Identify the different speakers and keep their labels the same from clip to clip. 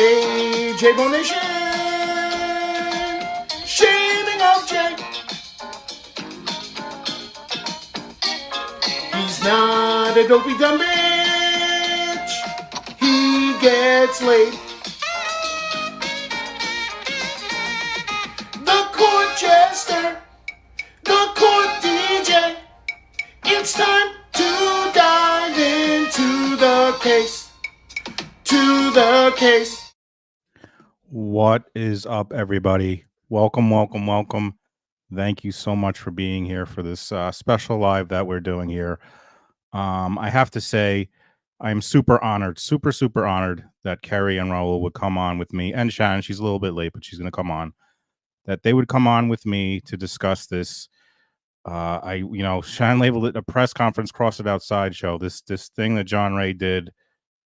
Speaker 1: Hey, J-Bone Nation! Shaming of Jay. He's not a dopey dumb bitch. He gets laid. The court jester. The court DJ. It's time to dive into the case. To the case.
Speaker 2: What is up, everybody? Welcome. Thank you so much for being here for this special live that we're doing here. I have to say, I'm super honored, super honored that Kerri and Raul would come on with me, and Shannon. She's a little bit late, but she's going to come on. That they would come on with me to discuss this. Shannon labeled it a press conference, crossed it out sideshow. This thing that John Ray did,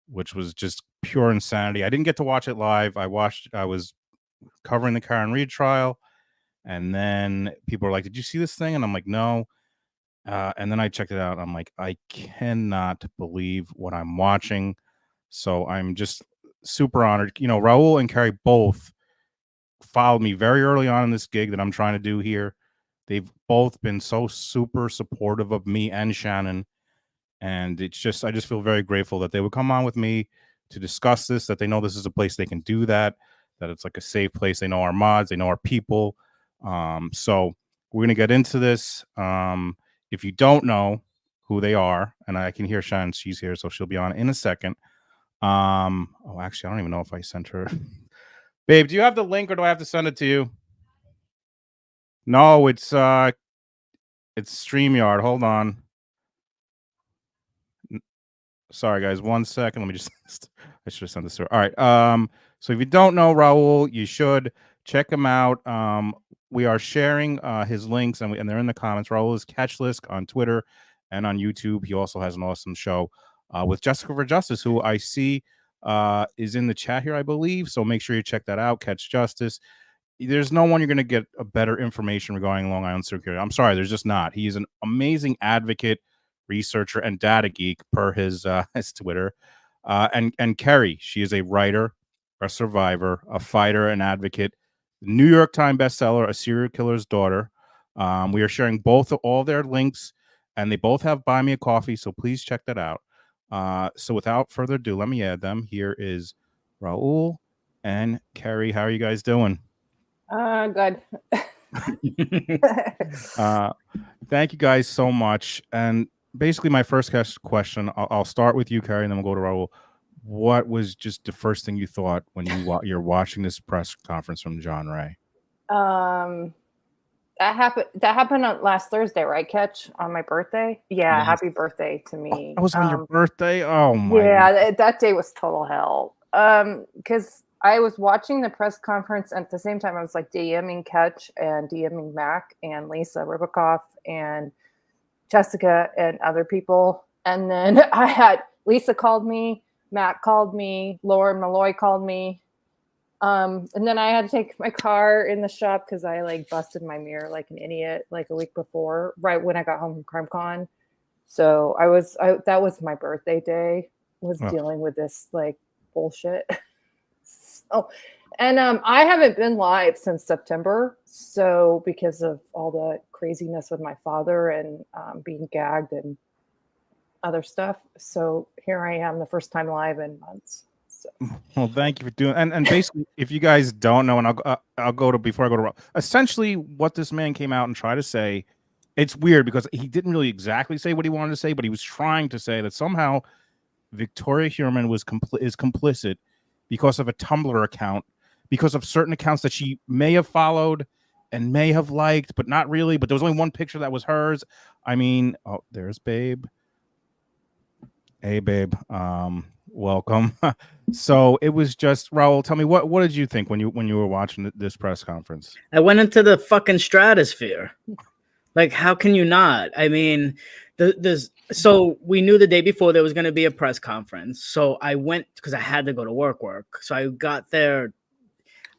Speaker 2: which was just pure insanity. I didn't get to watch it live. I was covering the Karen Reed trial, and then people were like, "Did you see this thing?" And I'm like, "No." And then I checked it out. And I'm like, I cannot believe what I'm watching. So I'm just super honored. You know, Raul and Kerri both followed me very early on in this gig that I'm trying to do here. They've both been so super supportive of me and Shannon. And I just feel very grateful that they would come on with me to discuss this, that they know this is a place they can do that it's like a safe place. They know our mods, they know our people. So we're going to get into this. If you don't know who they are, and I can hear Shannon, she's here, so she'll be on in a second. Actually, I don't even know if I sent her. Babe, do you have the link or do I have to send it to you? No, it's StreamYard. Hold on. Sorry, guys. 1 second. Let me just. I should have sent this to her. All right. So if you don't know Raul, you should check him out. We are sharing his links, and they're in the comments. Raul is Catchlist on Twitter and on YouTube. He also has an awesome show with Jessica for Justice, who I see is in the chat here, I believe. So make sure you check that out. Catch Justice. There's no one you're going to get a better information regarding Long Island security. I'm sorry, there's just not. He's an amazing advocate, researcher, and data geek per his Twitter. And Kerri, she is a writer, a survivor, a fighter, an advocate, New York Times bestseller, A Serial Killer's Daughter. We are sharing all their links, and they both have Buy Me a Coffee, so please check that out. So without further ado, let me add them. Here is Raul and Kerri. How are you guys doing?
Speaker 3: Good.
Speaker 2: Thank you guys so much. And basically, my first question, I'll start with you, Kerri, and then we'll go to Raul. What was just the first thing you thought when you're watching this press conference from John Ray?
Speaker 3: That happened on last Thursday, right? Catch on my birthday. Yeah, yes. Happy birthday to me.
Speaker 2: That was on your birthday. Oh my!
Speaker 3: Yeah, that day was total hell. Because I was watching the press conference, and at the same time, I was like DMing Catch and DMing Mac and Lisa Ribicoff and Jessica and other people. And then I had Lisa called me, Matt called me, Lauren Malloy called me. And then I had to take my car in the shop because I busted my mirror like an idiot a week before, right when I got home from CrimeCon. So that was my birthday day, was dealing with this bullshit. So, and I haven't been live since September. So because of all the craziness with my father and being gagged and other stuff. So here I am, the first time live in months. So.
Speaker 2: Well, thank you for doing. And basically, if you guys don't know, and I'll go to before I go to essentially what this man came out and tried to say. It's weird because he didn't really exactly say what he wanted to say, but he was trying to say that somehow Victoria Huerman is complicit because of a Tumblr account, because of certain accounts that she may have followed and may have liked, but not really. But there was only one picture that was hers. I mean, oh, there's Babe. Hey, Babe. Welcome. So it was just Raul. Tell me what did you think when you were watching this press conference?
Speaker 4: I went into the fucking stratosphere. How can you not? I mean, so we knew the day before there was going to be a press conference. So I went because I had to go to work. So I got there.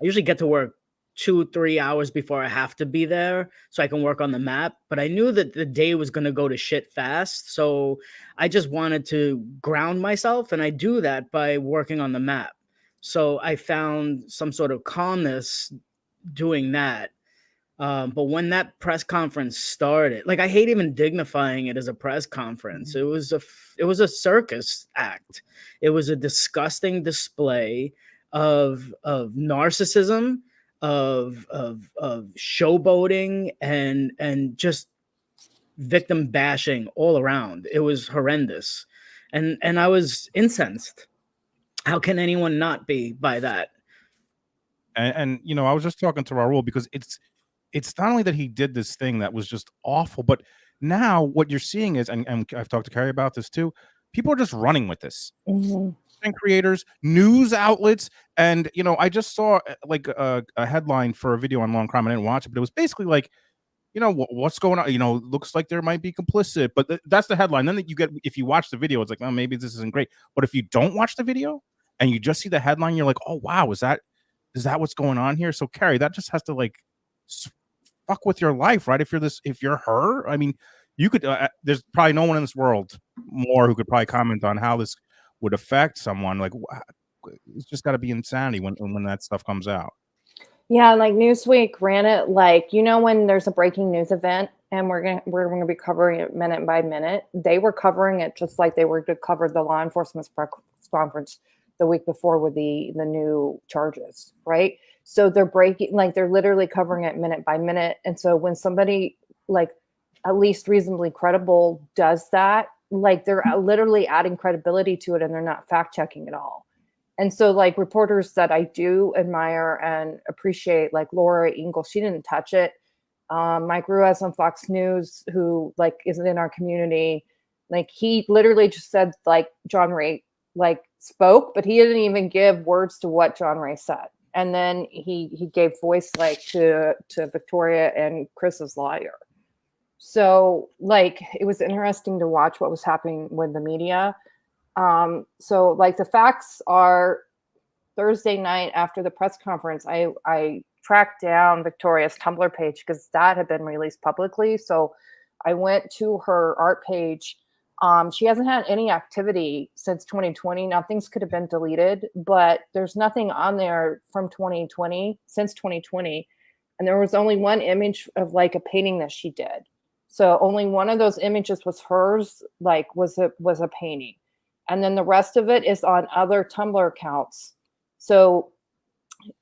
Speaker 4: I usually get to work 2-3 hours before I have to be there so I can work on the map. But I knew that the day was going to go to shit fast. So I just wanted to ground myself. And I do that by working on the map. So I found some sort of calmness doing that. But when that press conference started, like, I hate even dignifying it as a press conference. It was a circus act. It was a disgusting display of narcissism, of showboating, and just victim bashing all around. It was horrendous, and I was incensed. How can anyone not be by that?
Speaker 2: And you know, I was just talking to Raul because it's not only that he did this thing that was just awful, but now what you're seeing is, and I've talked to Kerri about this too, people are just running with this.
Speaker 3: Mhm.
Speaker 2: Content creators, news outlets, and you know, I just saw like a headline for a video on Long Crime. I didn't watch it, but it was basically like, you know, what's going on? You know, looks like there might be complicit, but that's the headline. Then you get, if you watch the video, it's like, oh, maybe this isn't great. But if you don't watch the video and you just see the headline, you're like, oh wow, is that what's going on here? So Kerri, that just has to like fuck with your life, right? If you're her, I mean, you could. There's probably no one in this world more who could probably comment on how this would affect someone. Like, it's just got to be insanity when that stuff comes out.
Speaker 3: Yeah, like Newsweek ran it like, you know, when there's a breaking news event and we're gonna be covering it minute by minute. They were covering it just like they were to cover the law enforcement press conference the week before with the new charges, right? So they're breaking, like they're literally covering it minute by minute. And so when somebody like at least reasonably credible does that, like they're literally adding credibility to it, and they're not fact checking at all. And so like reporters that I do admire and appreciate, like Laura Ingalls, she didn't touch it. Mike Ruiz on Fox News, who like is in our community, like he literally just said like John Ray like spoke, but he didn't even give words to what John Ray said. And then he gave voice like to Victoria and Chris's lawyer. So like it was interesting to watch what was happening with the media. So like the facts are, Thursday night after the press conference, I tracked down Victoria's Tumblr page because that had been released publicly. So I went to her art page. She hasn't had any activity since 2020. Now things could have been deleted, but there's nothing on there from 2020, since 2020. And there was only one image of like a painting that she did. So only one of those images was hers, like was a painting. And then the rest of it is on other Tumblr accounts. So,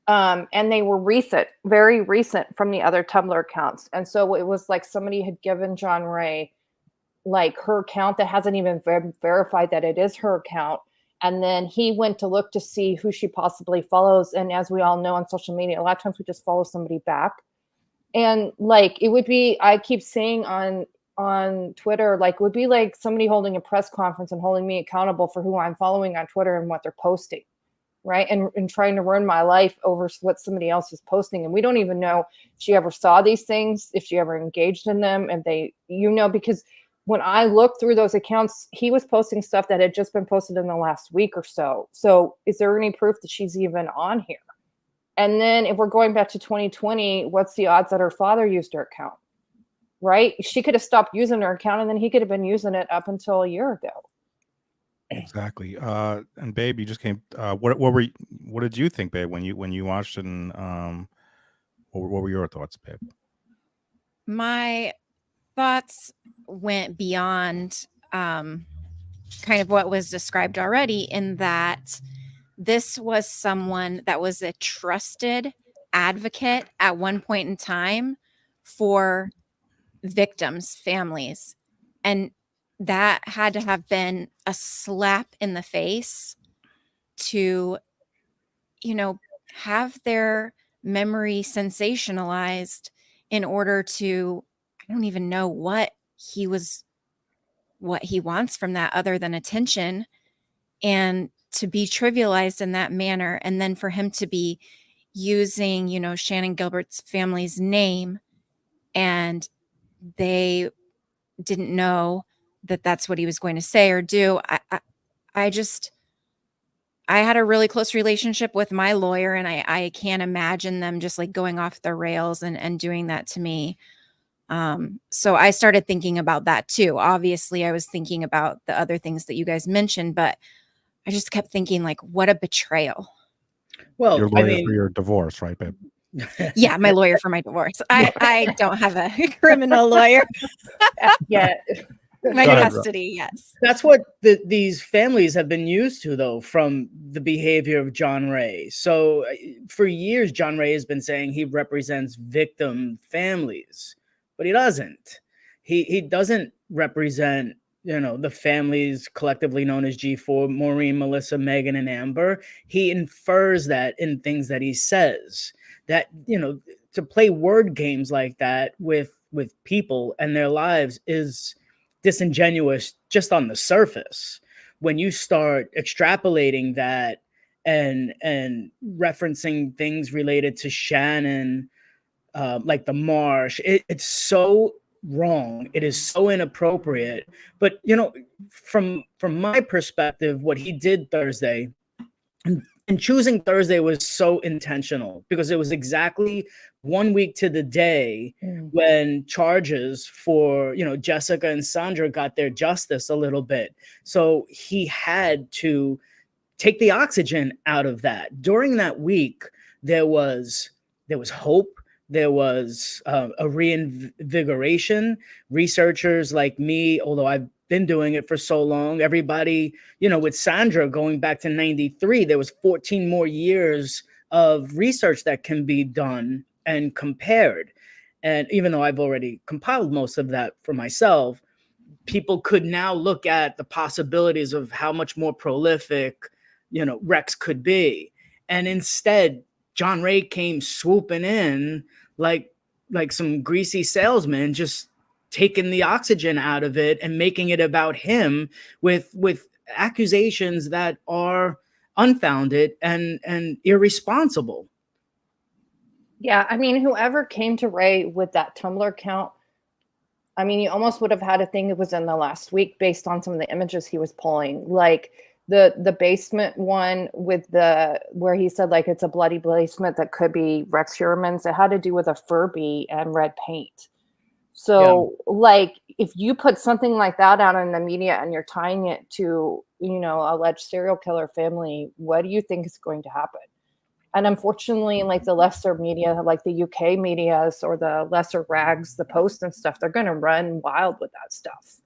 Speaker 3: and they were recent, very recent from the other Tumblr accounts. And so it was like somebody had given John Ray like her account that hasn't even verified that it is her account. And then he went to look to see who she possibly follows. And as we all know on social media, a lot of times we just follow somebody back. And like, it would be, I keep saying on Twitter, like, it would be like somebody holding a press conference and holding me accountable for who I'm following on Twitter and what they're posting, right? And trying to ruin my life over what somebody else is posting. And we don't even know if she ever saw these things, if she ever engaged in them. And they, you know, because when I looked through those accounts, he was posting stuff that had just been posted in the last week or so. So is there any proof that she's even on here? And then if we're going back to 2020, what's the odds that her father used her account? Right? She could have stopped using her account and then he could have been using it up until a year ago.
Speaker 2: Exactly. And babe, you just came. What did you think, babe, when you watched it? And what were your thoughts, babe?
Speaker 5: My thoughts went beyond kind of what was described already, in that this was someone that was a trusted advocate at one point in time for victims' families. And that had to have been a slap in the face to, you know, have their memory sensationalized in order to, I don't even know what he wants from that other than attention, and to be trivialized in that manner. And then for him to be using, you know, Shannon Gilbert's family's name, and they didn't know that that's what he was going to say or do. I had a really close relationship with my lawyer, and I can't imagine them just like going off the rails and doing that to me. So I started thinking about that too. Obviously, I was thinking about the other things that you guys mentioned, but I just kept thinking, like, what a betrayal.
Speaker 4: Well,
Speaker 2: Your
Speaker 4: I
Speaker 2: lawyer for
Speaker 4: mean,
Speaker 2: your divorce, right, babe?
Speaker 5: Yeah, my lawyer for my divorce. I don't have a criminal lawyer.
Speaker 3: Yeah.
Speaker 5: My
Speaker 2: Go ahead, Ro.
Speaker 5: custody, yes.
Speaker 4: that's what these families have been used to, though, from the behavior of John Ray. So for years, John Ray has been saying he represents victim families, but he doesn't. He doesn't represent, the families collectively known as G4, Maureen, Melissa, Megan, and Amber. He infers that in things that he says. That, to play word games like that with people and their lives is disingenuous just on the surface. When you start extrapolating that and referencing things related to Shannon, like the marsh, it's so wrong. It is so inappropriate. But from my perspective, what he did Thursday, and choosing Thursday was so intentional because it was exactly 1 week to the day when charges for, Jessica and Sandra got their justice a little bit. So he had to take the oxygen out of that. During that week, there was hope. There was a reinvigoration. Researchers like me, although I've been doing it for so long, everybody, with Sandra going back to 93, there was 14 more years of research that can be done and compared. And even though I've already compiled most of that for myself, people could now look at the possibilities of how much more prolific, Rex could be. And instead, John Ray came swooping in like some greasy salesman, just taking the oxygen out of it and making it about him with accusations that are unfounded and irresponsible.
Speaker 3: Yeah, I mean, whoever came to Ray with that Tumblr account, I mean, you almost would have had a thing that was in the last week based on some of the images he was pulling, like the basement one with where he said like it's a bloody basement that could be Rex Heuermann's. It had to do with a Furby and red paint. So like if you put something like that out in the media and you're tying it to, alleged serial killer family, what do you think is going to happen? And unfortunately, like the lesser media, like the UK medias or the lesser rags, the Post and stuff, they're going to run wild with that stuff.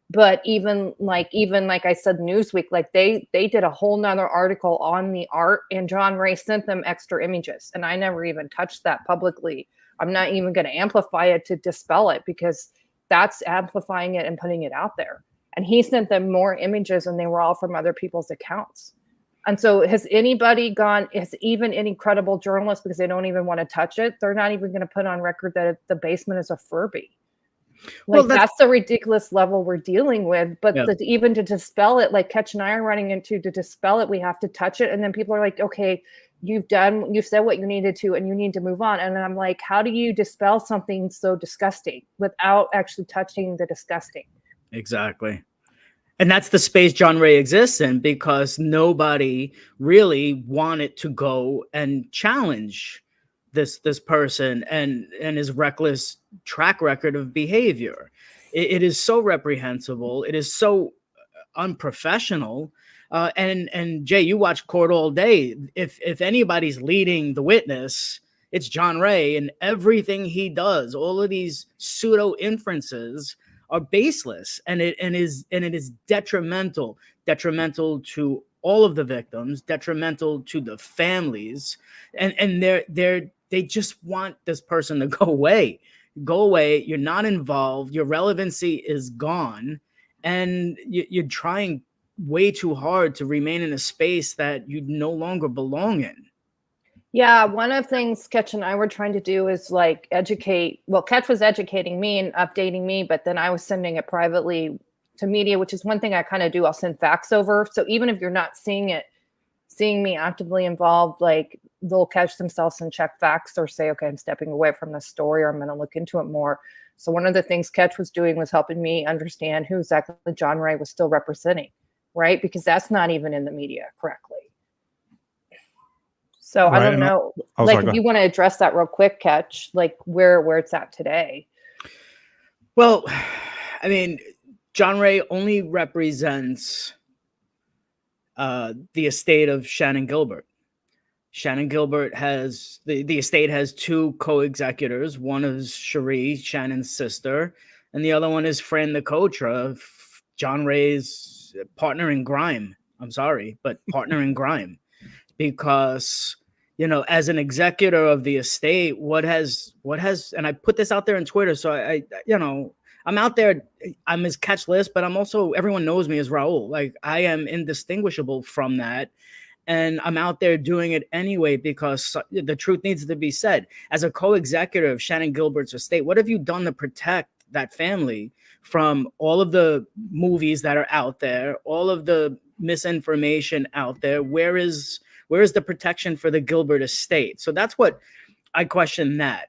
Speaker 3: But even like I said, Newsweek, like they did a whole nother article on the art, and John Ray sent them extra images. And I never even touched that publicly. I'm not even going to amplify it to dispel it because that's amplifying it and putting it out there. And he sent them more images, and they were all from other people's accounts. And so has even any credible journalist, because they don't even want to touch it, they're not even going to put on record that the basement is a Furby. Like, that's the ridiculous level we're dealing with. But even to dispel it, like Ketch and I are running into, to dispel it, we have to touch it. And then people are like, okay, you've said what you needed to, and you need to move on. And I'm like, how do you dispel something so disgusting without actually touching the disgusting?
Speaker 4: Exactly. And that's the space John Ray exists in, because nobody really wanted to go and challenge this person and his reckless track record of behavior. It is so reprehensible. It is so unprofessional. And Jay, you watch court all day. If anybody's leading the witness, it's John Ray, and everything he does, all of these pseudo inferences are baseless, and it is detrimental to all of the victims, detrimental to the families, and they just want this person to go away. You're not involved. Your relevancy is gone, and you're trying way too hard to remain in a space that you no longer belong in.
Speaker 3: Yeah, one of the things Ketch and I were trying to do is like educate. Well, Ketch was educating me and updating me, but then I was sending it privately to media, which is one thing I kind of do. I'll send facts over. So even if you're not seeing me actively involved, like they'll catch themselves and check facts or say, okay, I'm stepping away from this story, or I'm going to look into it more. So one of the things Ketch was doing was helping me understand who exactly John Ray was still representing, right? Because that's not even in the media correctly. So right. I don't know, if you want to address that real quick, Ketch, like where it's at today.
Speaker 4: Well, I mean, John Ray only represents the estate of Shannon Gilbert. Shannon Gilbert has the estate has two co-executors. One is Cherie, Shannon's sister, and the other one is Fran Nicotra, John Ray's partner in crime. I'm sorry, but partner in crime, because as an executor of the estate, what has, and I put this out there on Twitter, so I I'm out there, I'm his catch list, but I'm also, everyone knows me as Raul. Like, I am indistinguishable from that. And I'm out there doing it anyway, because the truth needs to be said. As a co-executive of Shannon Gilbert's estate, what have you done to protect that family from all of the movies that are out there, all of the misinformation out there? Where is the protection for the Gilbert estate? So that's what I question that.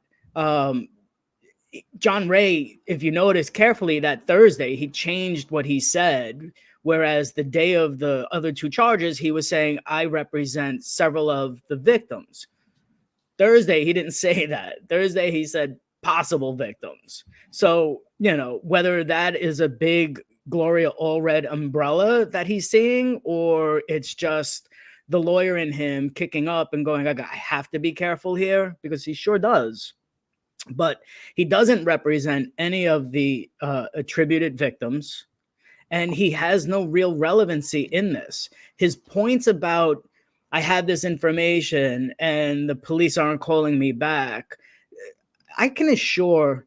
Speaker 4: John Ray, if you notice carefully, that Thursday, he changed what he said. Whereas the day of the other two charges, he was saying, I represent several of the victims. Thursday, he didn't say that. Thursday, he said possible victims. So, whether that is a big Gloria Allred umbrella that he's seeing, or it's just the lawyer in him kicking up and going, I have to be careful here, because he sure does. But he doesn't represent any of the attributed victims. And he has no real relevancy in this. His points about, I had this information and the police aren't calling me back, I can assure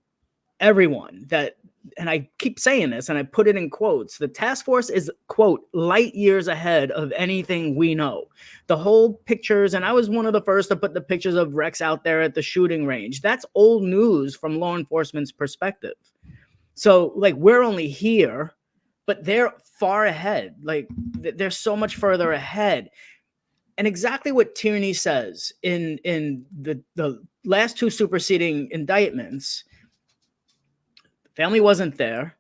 Speaker 4: everyone that, and I keep saying this and I put it in quotes, the task force is, quote, light years ahead of anything we know. The whole pictures, and I was one of the first to put the pictures of Rex out there at the shooting range. That's old news from law enforcement's perspective. So, like, we're only here, but they're far ahead. Like, they're so much further ahead. And exactly what Tierney says in the last two superseding indictments, family wasn't there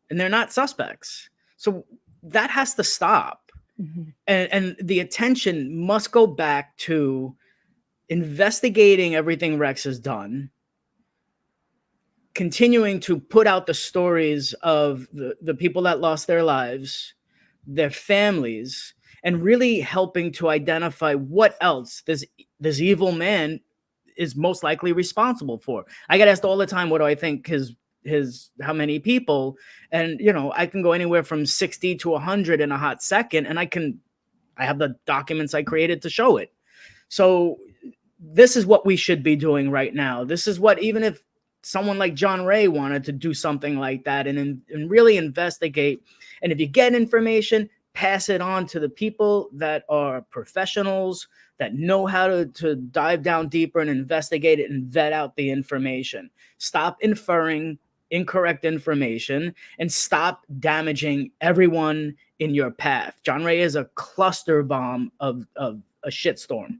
Speaker 4: and they're not suspects. So that has to stop. Mm-hmm. And the attention must go back to investigating everything Rex has done, continuing to put out the stories of the people that lost their lives, their families, and really helping to identify what else this evil man is most likely responsible for. I get asked all the time, what do I think his how many people? And, I can go anywhere from 60 to 100 in a hot second. And I have the documents I created to show it. So this is what we should be doing right now. This is what, even if someone like John Ray wanted to do something like that and really investigate. And if you get information, pass it on to the people that are professionals, that know how to dive down deeper and investigate it and vet out the information. Stop inferring incorrect information and stop damaging everyone in your path. John Ray is a cluster bomb of a shitstorm.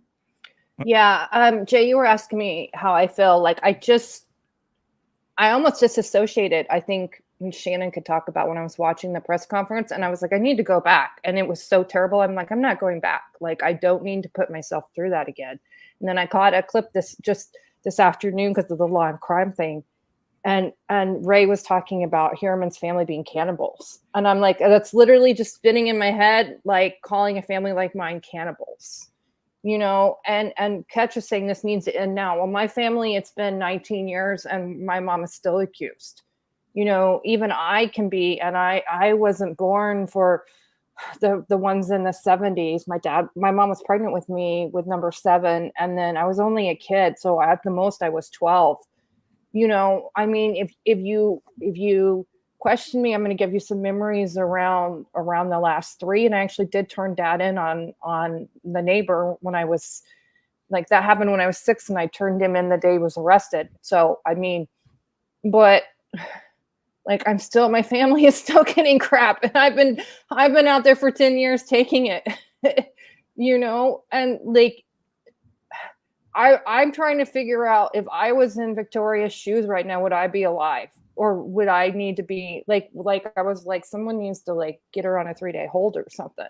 Speaker 3: Yeah. Jay, you were asking me how I feel. Like, I almost disassociated. I think Shannon could talk about when I was watching the press conference, and I was like, I need to go back. And it was so terrible. I'm like, I'm not going back. Like, I don't need to put myself through that again. And then I caught a clip this afternoon because of the law and crime thing. And Ray was talking about Hiraman's family being cannibals. And I'm like, that's literally just spinning in my head, like calling a family like mine cannibals. And Ketch is saying this needs to end now. Well, my family, it's been 19 years and my mom is still accused. Even I can be, and I wasn't born for the ones in the 70s. My mom was pregnant with me with number 7. And then I was only a kid. So at the most I was 12. I mean, if you question me, I'm going to give you some memories around the last 3. And I actually did turn Dad in on the neighbor when I was, like, that happened when I was 6 and I turned him in the day he was arrested. So, I mean, but like, my family is still getting crap. And I've been out there for 10 years taking it, and like, I'm trying to figure out, if I was in Victoria's shoes right now, would I be alive? Or would I need to be like I was like, someone needs to like get her on a 3-day hold or something,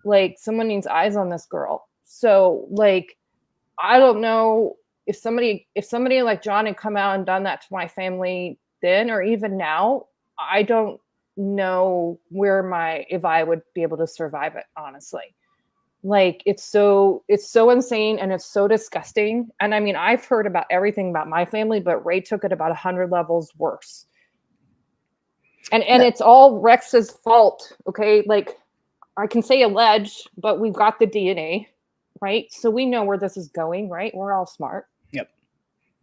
Speaker 3: like someone needs eyes on this girl. So like, I don't know if somebody like John had come out and done that to my family then, or even now, I don't know if I would be able to survive it, honestly. Like it's so insane and it's so disgusting. And I mean, I've heard about everything about my family, but Ray took it about 100 levels worse. And it's all Rex's fault. Okay. Like I can say alleged, but we've got the DNA, right? So we know where this is going, right? We're all smart.
Speaker 4: Yep.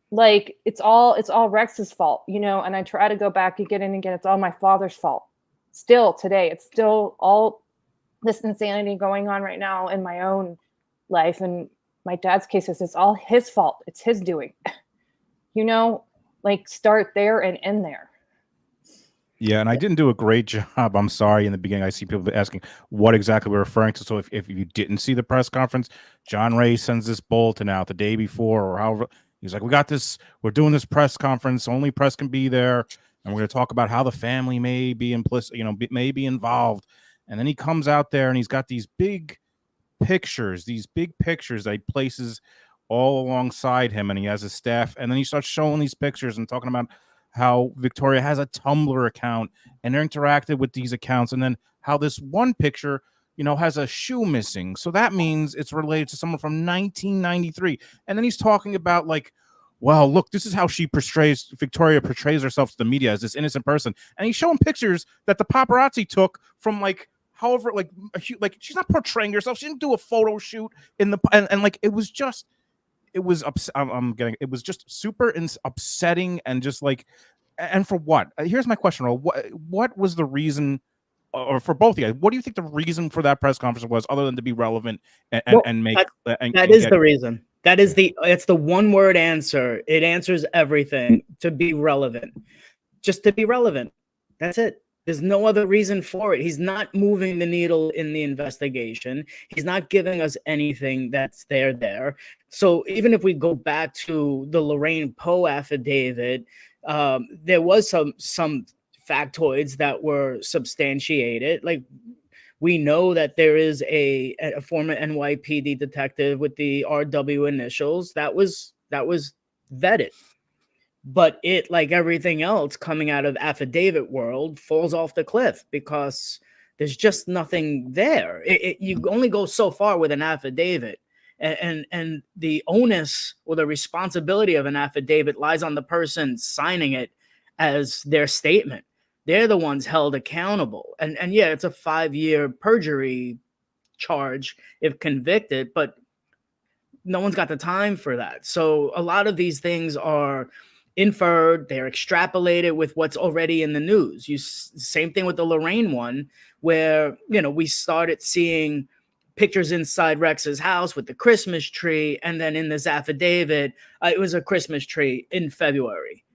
Speaker 3: Like it's all Rex's fault, you know, and I try to go back again and again. It's all my father's fault. Still today, it's still all this insanity going on right now in my own life. And my dad's cases, it's all his fault. It's his doing, you know, like start there and end there.
Speaker 2: Yeah, and I didn't do a great job. I'm sorry. In the beginning, I see people asking what exactly we're referring to. So if you didn't see the press conference, John Ray sends this bulletin out the day before or however. He's like, we got this. We're doing this press conference. Only press can be there. And we're going to talk about how the family may be implicit, you know, may be involved. And then he comes out there and he's got these big pictures that he places all alongside him, and he has his staff. And then he starts showing these pictures and talking about how Victoria has a Tumblr account and they're interactive with these accounts. And then how this one picture, you know, has a shoe missing. So that means it's related to someone from 1993. And then he's talking about like, well, look, this is how Victoria portrays herself to the media as this innocent person. And he's showing pictures that the paparazzi took from like, however, like she's not portraying herself. She didn't do a photo shoot in the, and like, it was just, it was it was just super upsetting and just like, and for what? Here's my question: what was the reason, or for both of you? What do you think the reason for that press conference was, other than to be relevant and make?
Speaker 4: That is the reason. It's the one word answer. It answers everything. To be relevant, just to be relevant. That's it. There's no other reason for it. He's not moving the needle in the investigation. He's not giving us anything that's there. So even if we go back to the Lorraine Poe affidavit, there was some factoids that were substantiated. Like we know that there is a former NYPD detective with the RW initials that was vetted. But it, like everything else coming out of affidavit world, falls off the cliff because there's just nothing there. You only go so far with an affidavit, and the onus or the responsibility of an affidavit lies on the person signing it as their statement. They're the ones held accountable. And yeah, it's a 5-year perjury charge if convicted, but no one's got the time for that. So a lot of these things are inferred, they're extrapolated with what's already in the news. Same thing with the Lorraine one, where, you know, we started seeing pictures inside Rex's house with the Christmas tree, and then in this affidavit, it was a Christmas tree in February.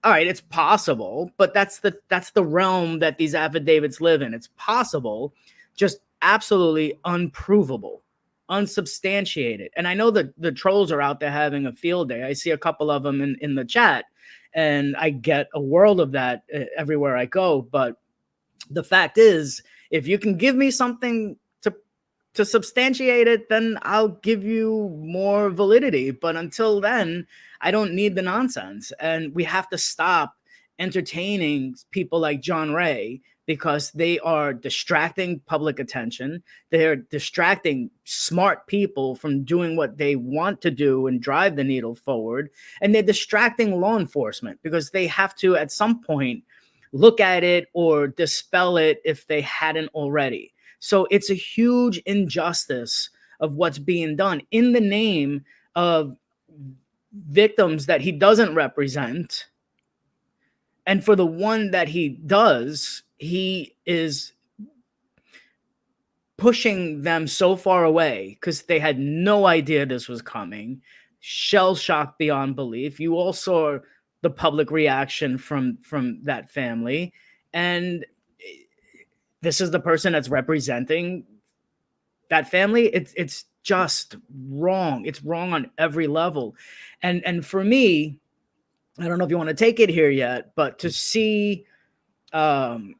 Speaker 4: All right, it's possible, but that's the realm that these affidavits live in. It's possible, just absolutely unprovable, unsubstantiated. And I know that the trolls are out there having a field day. I see a couple of them in the chat, and I get a world of that everywhere I go. But the fact is, if you can give me something to substantiate it, then I'll give you more validity. But until then, I don't need the nonsense. And we have to stop entertaining people like John Ray, because they are distracting public attention. They're distracting smart people from doing what they want to do and drive the needle forward. And they're distracting law enforcement because they have to, at some point, look at it or dispel it if they hadn't already. So it's a huge injustice of what's being done in the name of victims that he doesn't represent. And for the one that he does, he is pushing them so far away because they had no idea this was coming. Shell shocked beyond belief. You all saw the public reaction from that family. And this is the person that's representing that family. It's just wrong. It's wrong on every level. And for me, I don't know if you want to take it here yet, but to see Gary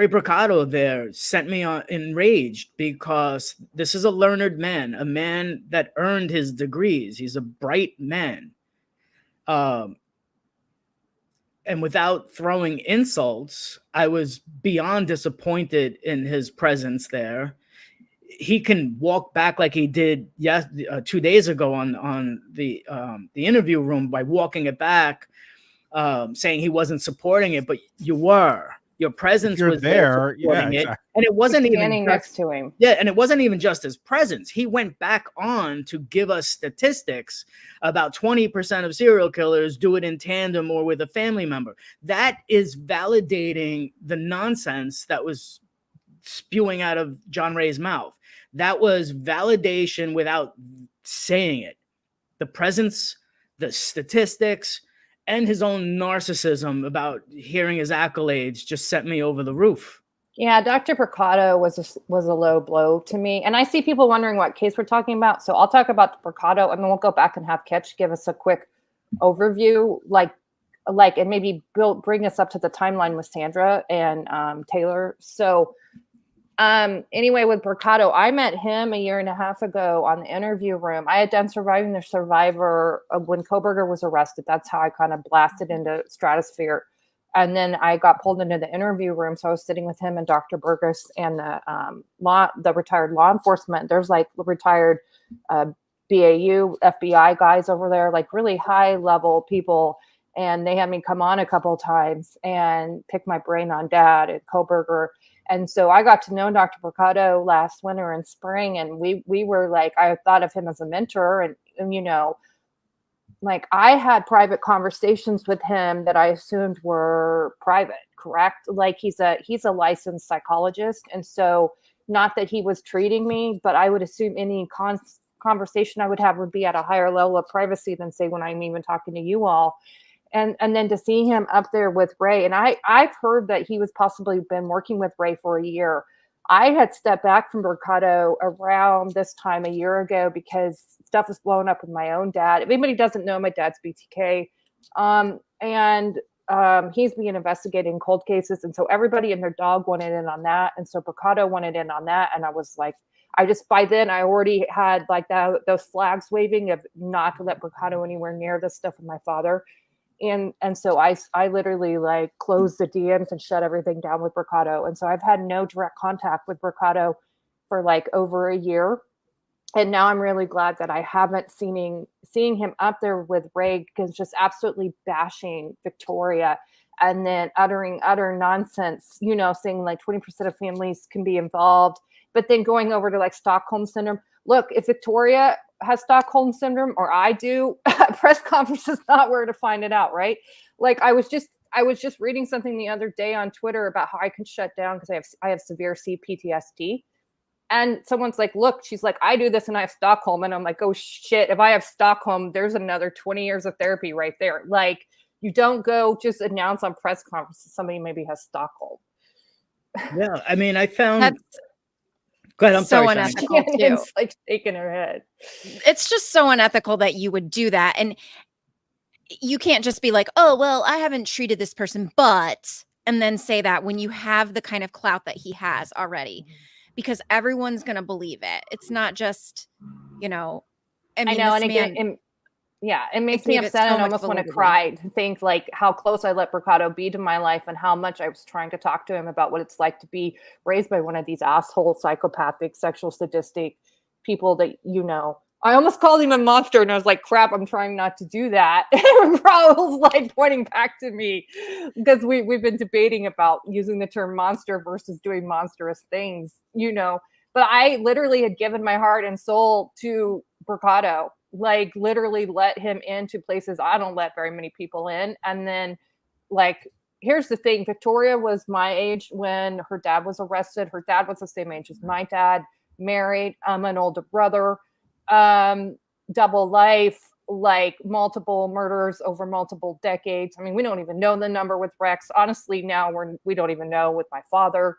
Speaker 4: Brado there sent me enraged, because this is a learned man, a man that earned his degrees. He's a bright man. and without throwing insults, I was beyond disappointed in his presence there. He can walk back like he did 2 days ago on the interview room by walking it back, saying he wasn't supporting it, but you were. Your presence was there supporting it, and it wasn't even
Speaker 3: standing next to him.
Speaker 4: Yeah, and it wasn't even just his presence. He went back on to give us statistics about 20% of serial killers do it in tandem or with a family member. That is validating the nonsense that was spewing out of John Ray's mouth. That was validation without saying it. The presence, the statistics, and his own narcissism about hearing his accolades just sent me over the roof.
Speaker 3: Yeah, Dr. Brado was a low blow to me. And I see people wondering what case we're talking about. So I'll talk about Brado, and then we'll go back and have Ketch give us a quick overview, and maybe bring us up to the timeline with Sandra and Taylor. So anyway, with Brado, I met him a year and a half ago on the interview room. I had done Surviving the Survivor when Kohberger was arrested. That's how I kind of blasted into stratosphere. And then I got pulled into the interview room. So I was sitting with him and Dr. Burgess and the retired law enforcement. There's like retired BAU, FBI guys over there, like really high level people. And they had me come on a couple of times and pick my brain on Dad and Kohberger. And so I got to know Dr. Brado last winter and spring. And we were like, I thought of him as a mentor. And you know, like I had private conversations with him that I assumed were private, correct? Like he's a licensed psychologist. And so not that he was treating me, but I would assume any conversation I would have would be at a higher level of privacy than say when I'm even talking to you all. And then to see him up there with Ray, and I've heard that he was possibly been working with Ray for a year. I had stepped back from Brado around this time a year ago because stuff was blowing up with my own dad. If anybody doesn't know, my dad's BTK, and he's being investigated in cold cases. And so everybody and their dog wanted in on that. And so Brado wanted in on that. And I was like, by then I already had like those flags waving of not to let Brado anywhere near this stuff with my father. And so I literally like closed the DMs and shut everything down with Brado. And so I've had no direct contact with Brado for like over a year. And now I'm really glad that I haven't seeing him up there with Ray, because just absolutely bashing Victoria and then uttering utter nonsense, you know, saying like 20% of families can be involved, but then going over to like Stockholm Syndrome. Look, if Victoria has Stockholm Syndrome or I do, press conference is not where to find it out, right? Like I was just reading something the other day on Twitter about how I can shut down because I have severe CPTSD. And someone's like, look, she's like, I do this and I have Stockholm. And I'm like, oh shit, if I have Stockholm, there's another 20 years of therapy right there. Like you don't go just announce on press conferences somebody maybe has Stockholm.
Speaker 4: Yeah, I mean, I found...
Speaker 5: That's
Speaker 4: Go ahead, I'm
Speaker 5: so
Speaker 4: sorry,
Speaker 5: unethical too.
Speaker 3: It's like shaking her head.
Speaker 5: It's just so unethical that you would do that. And you can't just be like, oh, well, I haven't treated this person, but, and then say that when you have the kind of clout that he has already, because everyone's going to believe it. It's not just, you know, I mean,
Speaker 3: I know,
Speaker 5: this
Speaker 3: and
Speaker 5: man,
Speaker 3: again, it makes me upset and I almost want to cry to think like how close I let Brado be to my life and how much I was trying to talk to him about what it's like to be raised by one of these asshole, psychopathic, sexual sadistic people that, you know, I almost called him a monster and I was like, crap, I'm trying not to do that. And Raul's like pointing back to me because we've been debating about using the term monster versus doing monstrous things, you know, but I literally had given my heart and soul to Brado. Like literally let him into places I don't let very many people in. And then like, here's the thing. Victoria was my age when her dad was arrested. Her dad was the same age as my dad, married. I'm an older brother, double life, like multiple murders over multiple decades. I mean, we don't even know the number with Rex. Honestly, now we don't even know with my father.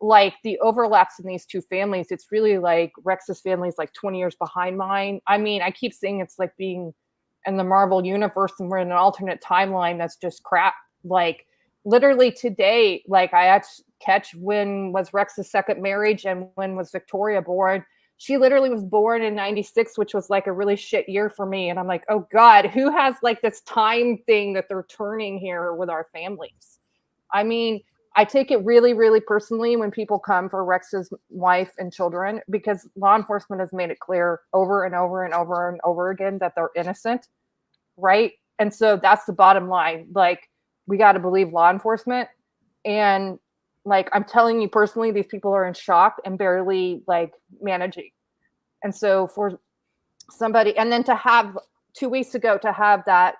Speaker 3: Like the overlaps in these two families, it's really like Rex's family is like 20 years behind mine. I mean, I keep saying it's like being in the Marvel universe and we're in an alternate timeline that's just crap. Like literally today, like I had to catch when was Rex's second marriage and when was Victoria born. she literally was born in 96, which was like a really shit year for me. And I'm like, oh God, who has like this time thing that they're turning here with our families? I mean, I take it really, really personally when people come for Rex's wife and children, because law enforcement has made it clear over and over and over and over again that they're innocent, right? And so that's the bottom line. Like, we got to believe law enforcement. And like, I'm telling you personally, these people are in shock and barely like managing. And so for somebody, and then to have 2 weeks ago to have that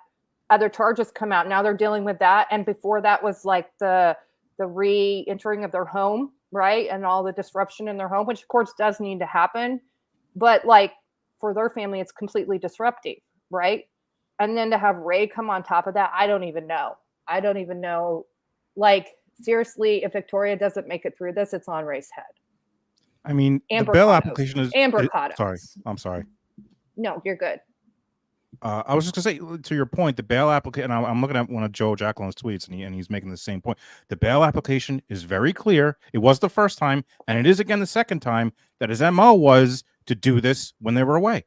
Speaker 3: other charges come out, now they're dealing with that. And before that was like the re-entering of their home, right? And all the disruption in their home, which of course does need to happen. But like for their family, it's completely disruptive, right? And then to have Ray come on top of that, I don't even know. Like, seriously, if Victoria doesn't make it through this, it's on Ray's head.
Speaker 2: I mean,
Speaker 3: And
Speaker 2: the bail
Speaker 3: Brocado's.
Speaker 2: application is.
Speaker 3: And Brocado's.
Speaker 2: Sorry, I'm sorry.
Speaker 3: No, you're good.
Speaker 2: I was just gonna say, to your point, the bail application. I'm looking at one of Joe Jacqueline's tweets, and he's making the same point. The bail application is very clear. It was the first time, and it is again the second time, that his MO was to do this when they were away.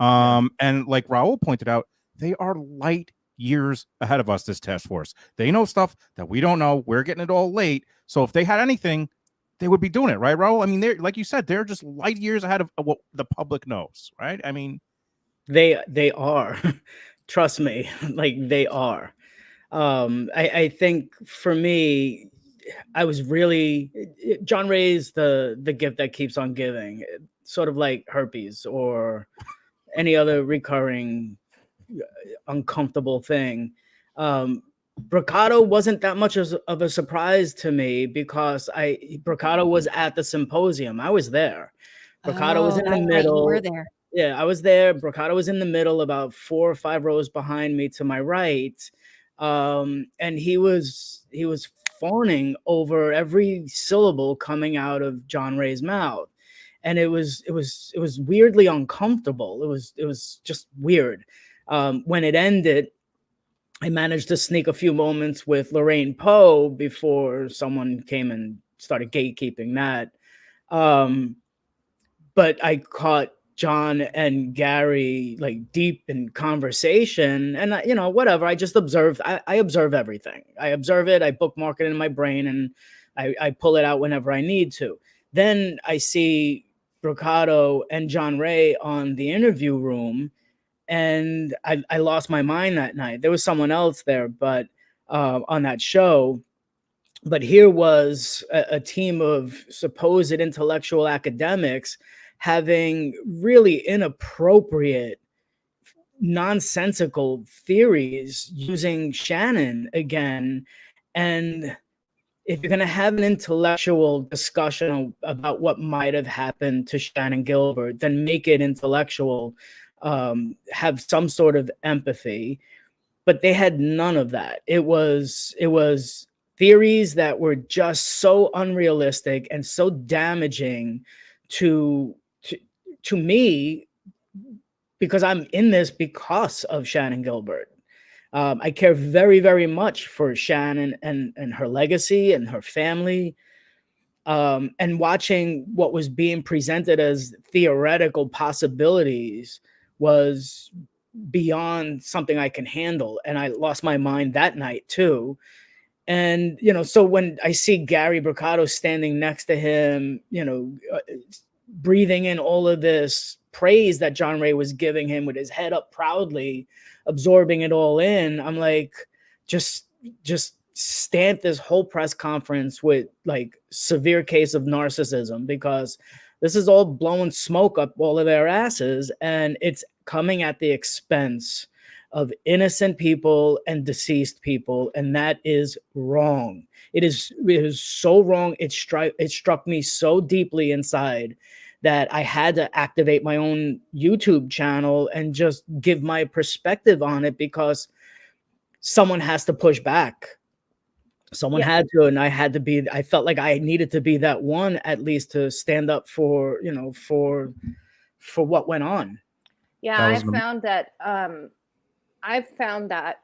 Speaker 2: And like Raul pointed out, they are light years ahead of us. This task force, they know stuff that we don't know. We're getting it all late. So if they had anything, they would be doing it, right, Raul? I mean, they're, like you said, they're just light years ahead of what the public knows, right? I mean.
Speaker 4: They are. Trust me, like they are. I think for me, I was really, John Ray's the gift that keeps on giving, sort of like herpes or any other recurring uncomfortable thing. Brado wasn't that much of a surprise to me because Brado was at the symposium. I was there. Brado was in the middle.
Speaker 5: You were there.
Speaker 4: Yeah, I was there. Brado was in the middle, about 4 or 5 rows behind me to my right. And he was fawning over every syllable coming out of John Ray's mouth. And it was weirdly uncomfortable. It was just weird. When it ended, I managed to sneak a few moments with Lorraine Poe before someone came and started gatekeeping that. But I caught John and Gary like deep in conversation, and whatever. I just observed. I observe everything. I observe it. I bookmark it in my brain, and I pull it out whenever I need to. Then I see Brado and John Ray on the interview room, and I lost my mind that night. There was someone else there, but on that show. But here was a team of supposed intellectual academics having really inappropriate, nonsensical theories using Shannon again. And if you're going to have an intellectual discussion about what might have happened to Shannon Gilbert, then make it intellectual, have some sort of empathy. But they had none of that. It was theories that were just so unrealistic and so damaging to me, because I'm in this because of Shannon Gilbert. I care very, very much for Shannon and her legacy and her family. And watching what was being presented as theoretical possibilities was beyond something I can handle. And I lost my mind that night too. And, so when I see Gary Brado standing next to him, breathing in all of this praise that John Ray was giving him with his head up proudly, absorbing it all in, I'm like, just stamp this whole press conference with like severe case of narcissism, because this is all blowing smoke up all of their asses, and it's coming at the expense of innocent people and deceased people, and that is wrong. It is so wrong. It struck me so deeply inside that I had to activate my own YouTube channel and just give my perspective on it, because someone has to push back. Someone had to, and I felt like I needed to be that one, at least, to stand up for what went on.
Speaker 3: Yeah, I've found that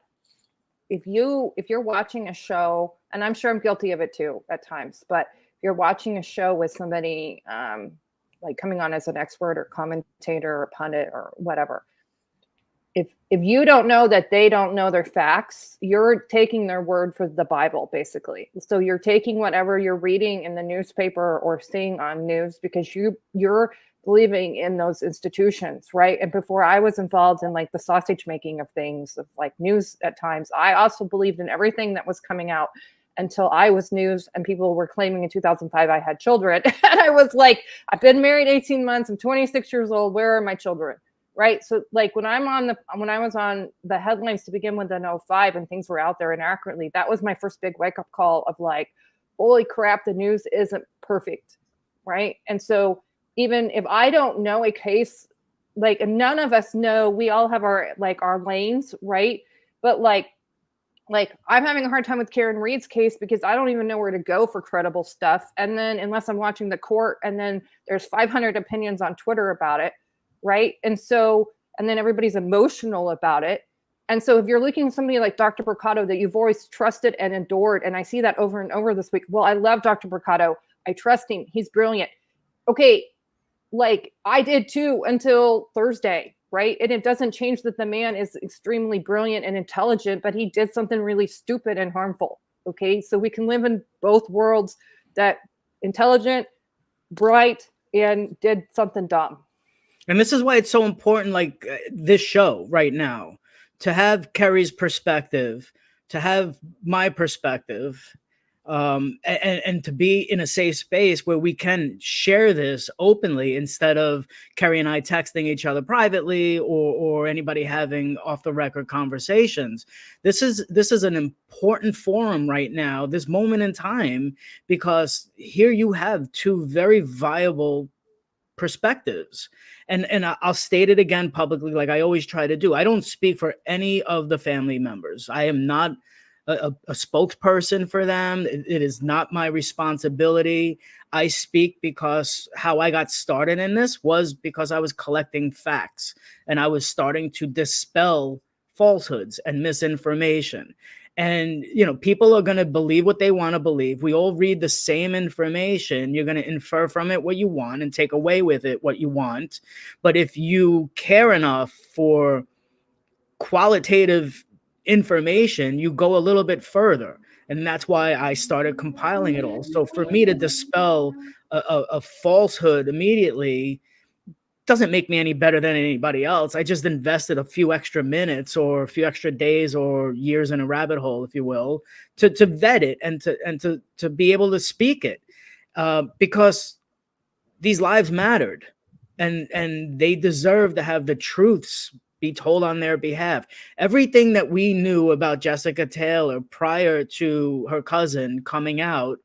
Speaker 3: if you're watching a show, and I'm sure I'm guilty of it too at times, but if you're watching a show with somebody like coming on as an expert or commentator or pundit or whatever. If you don't know that they don't know their facts, you're taking their word for the Bible, basically. So you're taking whatever you're reading in the newspaper or seeing on news because you're believing in those institutions, right? And before I was involved in like the sausage making of things, of like news at times, I also believed in everything that was coming out until I was news and people were claiming in 2005 I had children. And I was like, I've been married 18 months, I'm 26 years old, where are my children? Right. So like when I was on the headlines to begin with in 2005 and things were out there inaccurately, that was my first big wake up call of like, holy crap, the news isn't perfect. Right. And so even if I don't know a case, like none of us know, we all have our lanes. Right. But like I'm having a hard time with Karen Reed's case because I don't even know where to go for credible stuff. And then unless I'm watching the court, and then there's 500 opinions on Twitter about it. Right. And then everybody's emotional about it. And so if you're looking at somebody like Dr. Brado that you've always trusted and adored, and I see that over and over this week. Well, I love Dr. Brado. I trust him. He's brilliant. Okay. Like I did too until Thursday. Right. And it doesn't change that the man is extremely brilliant and intelligent, but he did something really stupid and harmful. Okay. So we can live in both worlds, that intelligent, bright, and did something dumb.
Speaker 4: And this is why it's so important, like this show right now, to have Kerri's perspective, to have my perspective, and to be in a safe space where we can share this openly instead of Kerri and I texting each other privately or anybody having off the record conversations. This is an important forum right now, this moment in time, because here you have two very viable perspectives. And I'll state it again publicly, like I always try to do. I don't speak for any of the family members. I am not a spokesperson for them. It is not my responsibility. I speak because how I got started in this was because I was collecting facts and I was starting to dispel falsehoods and misinformation. And, people are going to believe what they want to believe. We all read the same information. You're going to infer from it what you want and take away with it what you want. But if you care enough for qualitative information, you go a little bit further. And that's why I started compiling it all. So for me to dispel a falsehood immediately doesn't make me any better than anybody else. I just invested a few extra minutes or a few extra days or years in a rabbit hole, if you will, to vet it and to be able to speak it, because these lives mattered and they deserve to have the truths be told on their behalf. Everything that we knew about Jessica Taylor prior to her cousin coming out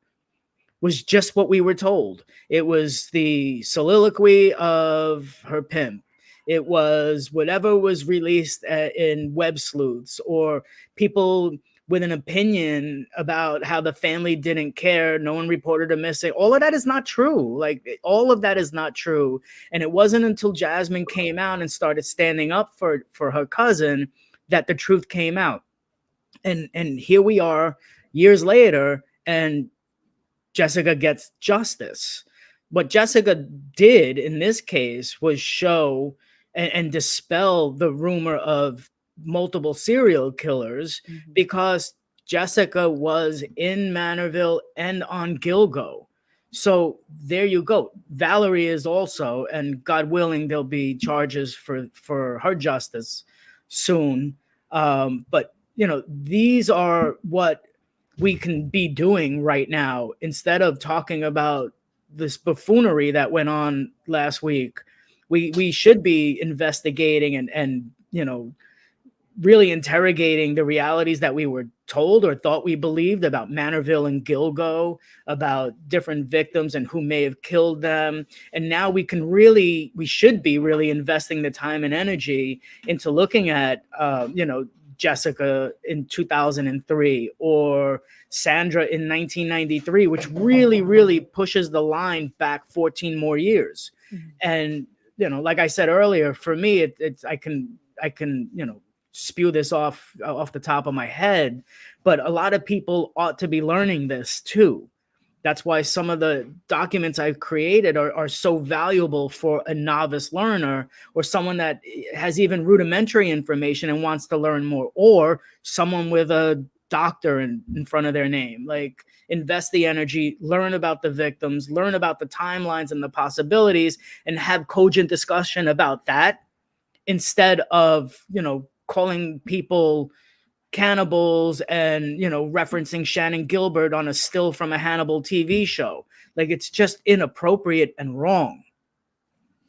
Speaker 4: was just what we were told. It was the soliloquy of her pimp. It was whatever was released in web sleuths or people with an opinion about how the family didn't care. No one reported her missing. All of that is not true. Like all of that is not true. And it wasn't until Jasmine came out and started standing up for her cousin that the truth came out. And here we are years later, and Jessica gets justice. What Jessica did in this case was show and dispel the rumor of multiple serial killers, because Jessica was in Manorville and on Gilgo. So there you go. Valerie is also, and God willing, there'll be charges for her justice soon. But these are what we can be doing right now instead of talking about this buffoonery that went on last week. We should be investigating and really interrogating the realities that we were told or thought we believed about Manorville and Gilgo, about different victims and who may have killed them. And now we should be really investing the time and energy into looking at, Jessica in 2003 or Sandra in 1993, which really, really pushes the line back 14 more years. And, like I said earlier, for me, I can spew this off the top of my head, but a lot of people ought to be learning this too, That's why some of the documents I've created are so valuable for a novice learner, or someone that has even rudimentary information and wants to learn more, or someone with a doctor in front of their name. Like, invest the energy, learn about the victims, learn about the timelines and the possibilities, and have cogent discussion about that, instead of, calling people cannibals and, referencing Shannon Gilbert on a still from a Hannibal TV show. Like, it's just inappropriate and wrong.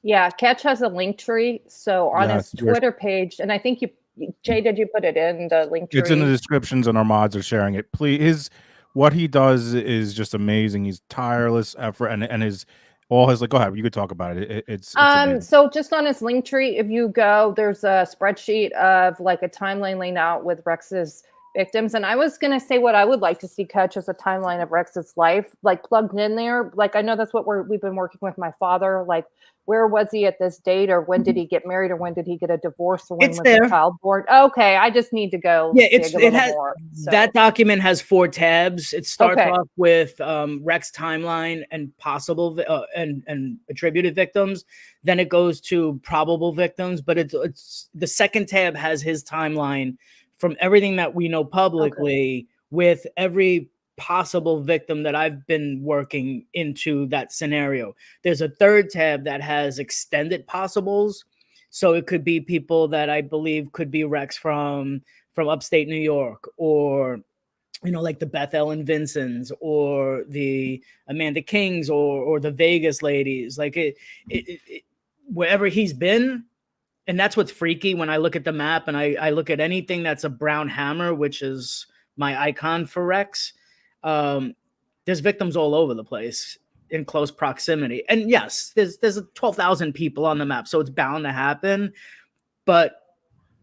Speaker 3: Yeah, Catch has a link tree. So on
Speaker 2: Yes,
Speaker 3: his Twitter page, and I think Jay, did you put it in the link tree?
Speaker 2: it's in the descriptions, and our mods are sharing it. Please, what he does is just amazing. He's tireless effort, and his like, go ahead, you could talk about it. It's amazing.
Speaker 3: So just on his link tree, if you go, there's a spreadsheet of like a timeline laid out with Rex's victims. And I was going to say what I would like to see Catch as a timeline of Rex's life, like plugged in there. Like, I know that's what we've been working with my father. Like, where was he at this date, or when did he get married, or when did he get a divorce, or when was the child born? Okay, I just need to go.
Speaker 4: Yeah, it has more, so. That document has 4 tabs. It starts off with Rex timeline and possible and attributed victims. Then it goes to probable victims, but it's the second tab has his timeline from everything that we know publicly, with every possible victim that I've been working into that scenario. There's a third tab that has extended possibles. So it could be people that I believe could be Rex from upstate New York, or, like the Beth Ellen Vincents, or the Amanda Kings, or the Vegas ladies, like it wherever he's been. And that's what's freaky when I look at the map and I look at anything that's a brown hammer, which is my icon for Rex. There's victims all over the place in close proximity. And yes, there's 12,000 people on the map, so it's bound to happen. But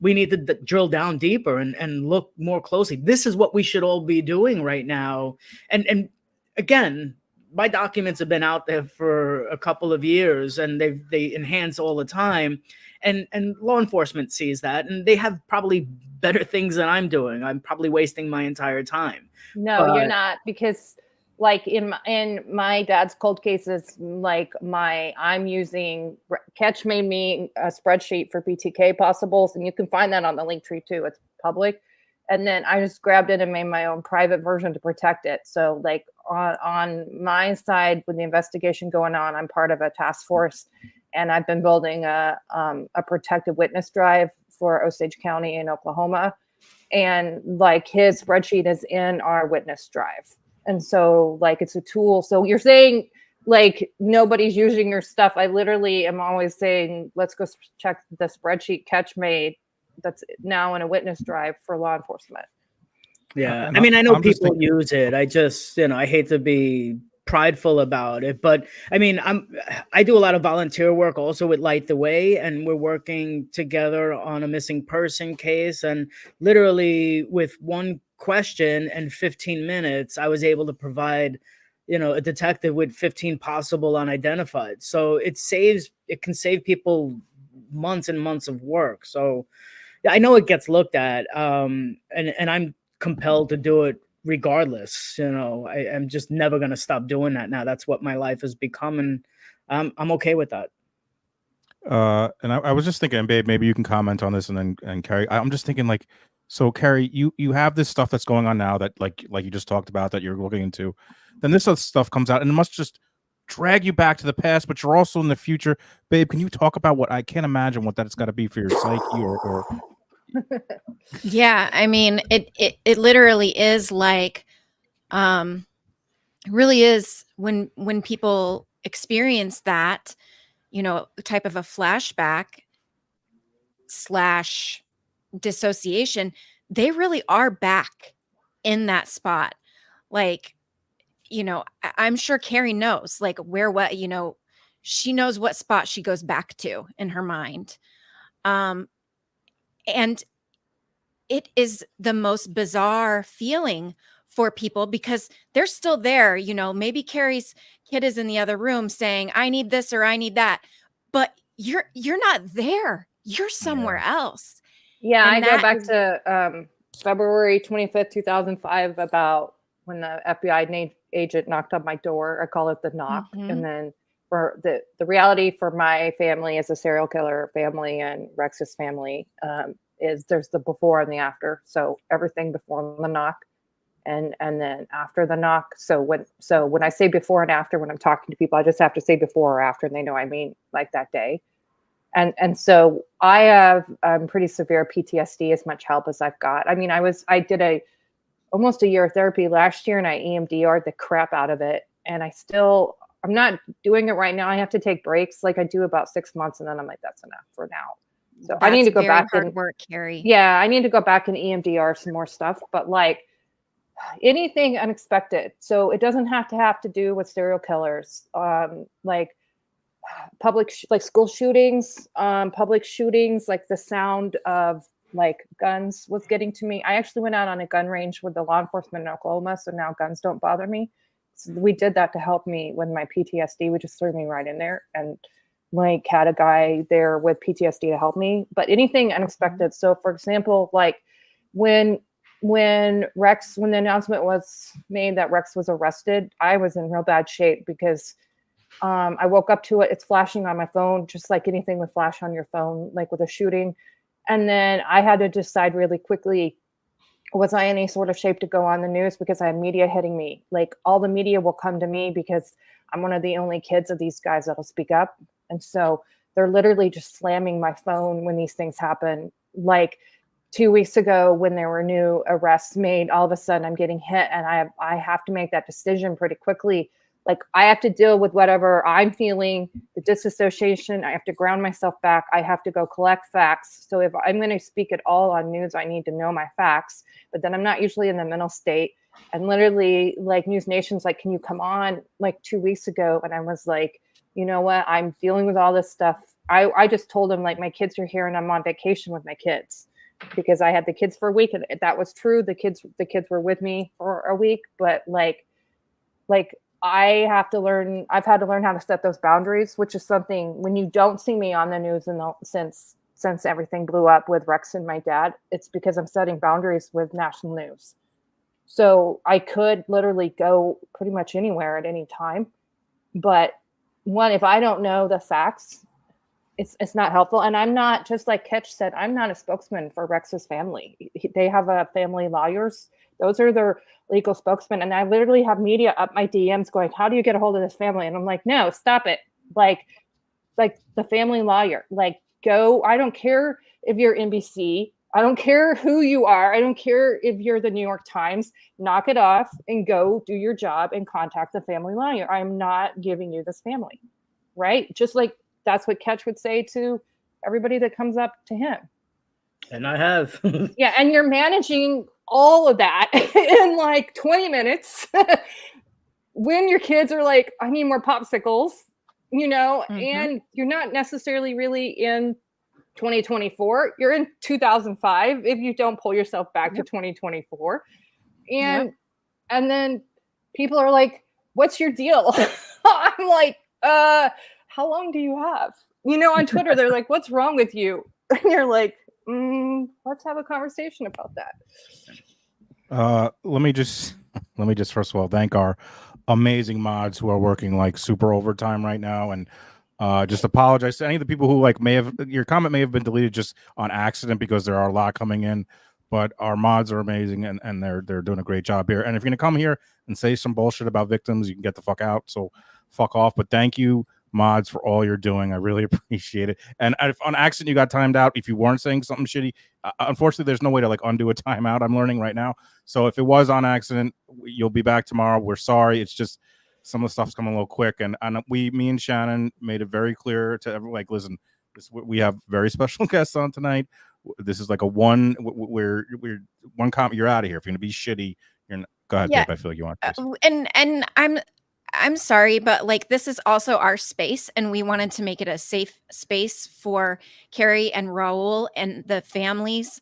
Speaker 4: we need to drill down deeper and look more closely. This is what we should all be doing right now. And again, my documents have been out there for a couple of years, and they enhance all the time. And law enforcement sees that, and they have probably better things than I'm doing. I'm probably wasting my entire time.
Speaker 3: No, you're not, because like in my dad's cold cases, like I'm using Catch made me a spreadsheet for BTK possibles, and you can find that on the link tree too. It's public. And then I just grabbed it and made my own private version to protect it. So like on my side, with the investigation going on, I'm part of a task force, and I've been building a protected witness drive for Osage County in Oklahoma. And like his spreadsheet is in our witness drive. And so like it's a tool. So you're saying like nobody's using your stuff. I literally am always saying, let's go check the spreadsheet Catch made that's now in a witness drive for law enforcement.
Speaker 4: Yeah. I mean, I know people use it. I just, I hate to be prideful about it, but I mean, I do a lot of volunteer work also with Light the Way, and we're working together on a missing person case, and literally with one question and 15 minutes, I was able to provide, a detective with 15 possible unidentified. So it can save people months and months of work. So I know it gets looked at, and I'm compelled to do it regardless. I'm just never going to stop doing that now. That's what my life has become, and I'm okay with that.
Speaker 2: And I was just thinking, babe, maybe you can comment on this, and then Kerri, I'm just thinking, like, so Kerri, you have this stuff that's going on now that like you just talked about that you're looking into. Then this other stuff comes out, and it must just drag you back to the past, but you're also in the future. Babe, can you talk about what I can't imagine what that's got to be for your psyche or
Speaker 5: Yeah, I mean, it literally is like, really is when people experience that, type of a flashback / dissociation, they really are back in that spot. Like, I'm sure Kerri knows, like, she knows what spot she goes back to in her mind. And it is the most bizarre feeling for people, because they're still there. Maybe Kerri's kid is in the other room saying, I need this or I need that, but you're not there. You're somewhere else.
Speaker 3: Yeah. And I go back to February 25th, 2005, about when the FBI agent knocked on my door. I call it the knock.
Speaker 5: Mhm.
Speaker 3: And then for the reality for my family as a serial killer family and Rex's family is there's the before and the after. So everything before the knock and then after the knock. So when I say before and after, when I'm talking to people, I just have to say before or after, and they know I mean like that day. And so I have pretty severe PTSD, as much help as I've got. I mean, I did almost a year of therapy last year, and I EMDR'd the crap out of it. And I'm not doing it right now. I have to take breaks. Like I do about 6 months, and then I'm like, that's enough for now. So I need to go
Speaker 5: very
Speaker 3: back
Speaker 5: hard
Speaker 3: and
Speaker 5: work, Kerri.
Speaker 3: yeah, I need to go back and EMDR some more stuff. But like anything unexpected, so it doesn't have to do with serial killers. Like like school shootings, public shootings, like the sound of like guns was getting to me. I actually went out on a gun range with the law enforcement in Oklahoma, so now guns don't bother me. So we did that to help me with my PTSD. We just threw me right in there and like had a guy there with PTSD to help me. But anything unexpected. So for example, like when the announcement was made that Rex was arrested, I was in real bad shape because I woke up to it. It's flashing on my phone, just like anything would flash on your phone, like with a shooting. And then I had to decide really quickly, was I in any sort of shape to go on the news because I had media hitting me? Like all the media will come to me because I'm one of the only kids of these guys that'll speak up. And so they're literally just slamming my phone when these things happen. Like 2 weeks ago when there were new arrests made, all of a sudden I'm getting hit and I have to make that decision pretty quickly. Like I have to deal with whatever I'm feeling, the disassociation. I have to ground myself back. I have to go collect facts. So if I'm going to speak at all on news, I need to know my facts, but then I'm not usually in the mental state. And literally like News Nation's like, can you come on like 2 weeks ago? And I was like, you know what? I'm dealing with all this stuff. I just told them like my kids are here and I'm on vacation with my kids because I had the kids for a week. And that was true. The kids were with me for a week, but like I've had to learn how to set those boundaries, which is something when you don't see me on the news since everything blew up with Rex and my dad, it's because I'm setting boundaries with national news. So I could literally go pretty much anywhere at any time. But one, if I don't know the facts, it's not helpful. And I'm not, just like Ketch said, I'm not a spokesman for Rex's family. They have family lawyers. Those are their legal spokesman. And I literally have media up my DMs going, how do you get a hold of this family? And I'm like, no, stop it. Like the family lawyer, like go. I don't care if you're NBC. I don't care who you are. I don't care if you're the New York Times. Knock it off and go do your job and contact the family lawyer. I'm not giving you this family, right? Just like that's what Ketch would say to everybody that comes up to him.
Speaker 4: And I have.
Speaker 3: Yeah, and you're managing all of that in like 20 minutes when your kids are like, I need more popsicles, and you're not necessarily really in 2024. You're in 2005 if you don't pull yourself back to 2024. And then people are like, what's your deal? I'm like, how long do you have? On Twitter, they're like, what's wrong with you? And you're like, let's have a conversation about that.
Speaker 2: Let me just first of all thank our amazing mods who are working like super overtime right now, and just apologize to any of the people who like your comment may have been deleted just on accident because there are a lot coming in, but our mods are amazing and they're doing a great job here. And if you're gonna come here and say some bullshit about victims, you can get the fuck out. So fuck off. But thank you, mods, for all you're doing. I really appreciate it. And if on accident you got timed out, if you weren't saying something shitty, unfortunately there's no way to like undo a timeout. I'm learning right now. So if it was on accident, you'll be back tomorrow. We're sorry. It's just some of the stuff's coming a little quick, and me and Shannon made it very clear to everyone, like, listen, we have very special guests on tonight. This is like we're one comment. You're out of here. If you're gonna be shitty, you're not. Go ahead, Dave. I feel like you want to.
Speaker 5: And I'm sorry, but like this is also our space, and we wanted to make it a safe space for Kerri and Raul and the families.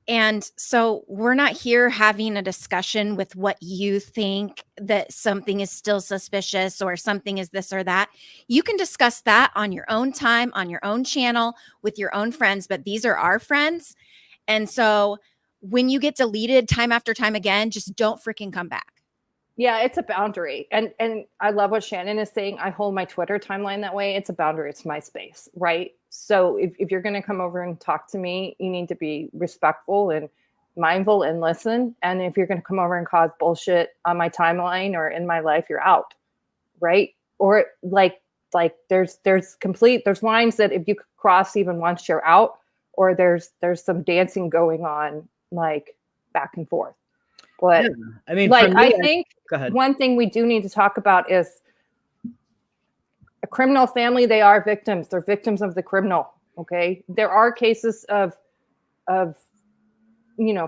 Speaker 5: And so we're not here having a discussion with what you think that something is still suspicious or something is this or that. You can discuss that on your own time, on your own channel with your own friends, but these are our friends. And so when you get deleted time after time again, just don't freaking come back.
Speaker 3: Yeah, it's a boundary. And I love what Shannon is saying. I hold my Twitter timeline that way. It's a boundary. It's my space, right? So if you're going to come over and talk to me, you need to be respectful and mindful and listen. And if you're going to come over and cause bullshit on my timeline or in my life, you're out, right? Or like there's lines that if you cross even once, you're out, or there's some dancing going on, like back and forth. But
Speaker 4: Yeah. I mean,
Speaker 3: like,
Speaker 4: for me,
Speaker 3: I think
Speaker 4: go ahead.
Speaker 3: one thing we do need to talk about is a criminal family. They are victims. They're victims of the criminal. Okay. There are cases of,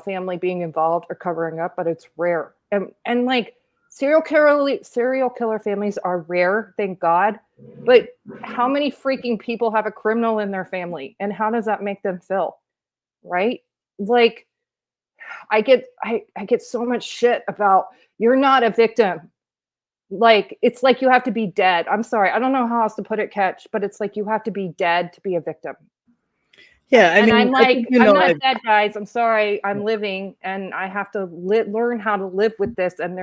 Speaker 3: family being involved or covering up, but it's rare. And like serial killer families are rare, thank God. But how many freaking people have a criminal in their family, and how does that make them feel? Right? Like, I get so much shit about, you're not a victim. Like, it's like you have to be dead. I'm sorry. I don't know how else to put it, Catch, but it's like you have to be dead to be a victim.
Speaker 4: Yeah, I mean,
Speaker 3: I'm like, I'm not dead, guys. I'm sorry. I'm living, and I have to learn how to live with this. And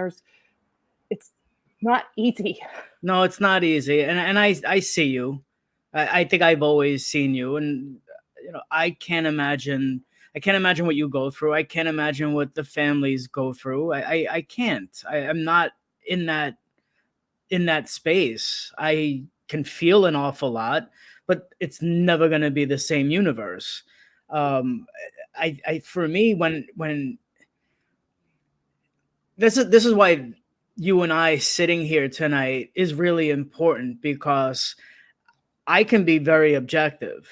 Speaker 3: it's not easy.
Speaker 4: No, it's not easy. And I see you. I think I've always seen you. And, I can't imagine what you go through. I can't imagine what the families go through. I can't. I'm not in that space. I can feel an awful lot, but it's never going to be the same universe. For me, when this is why you and I sitting here tonight is really important, because I can be very objective.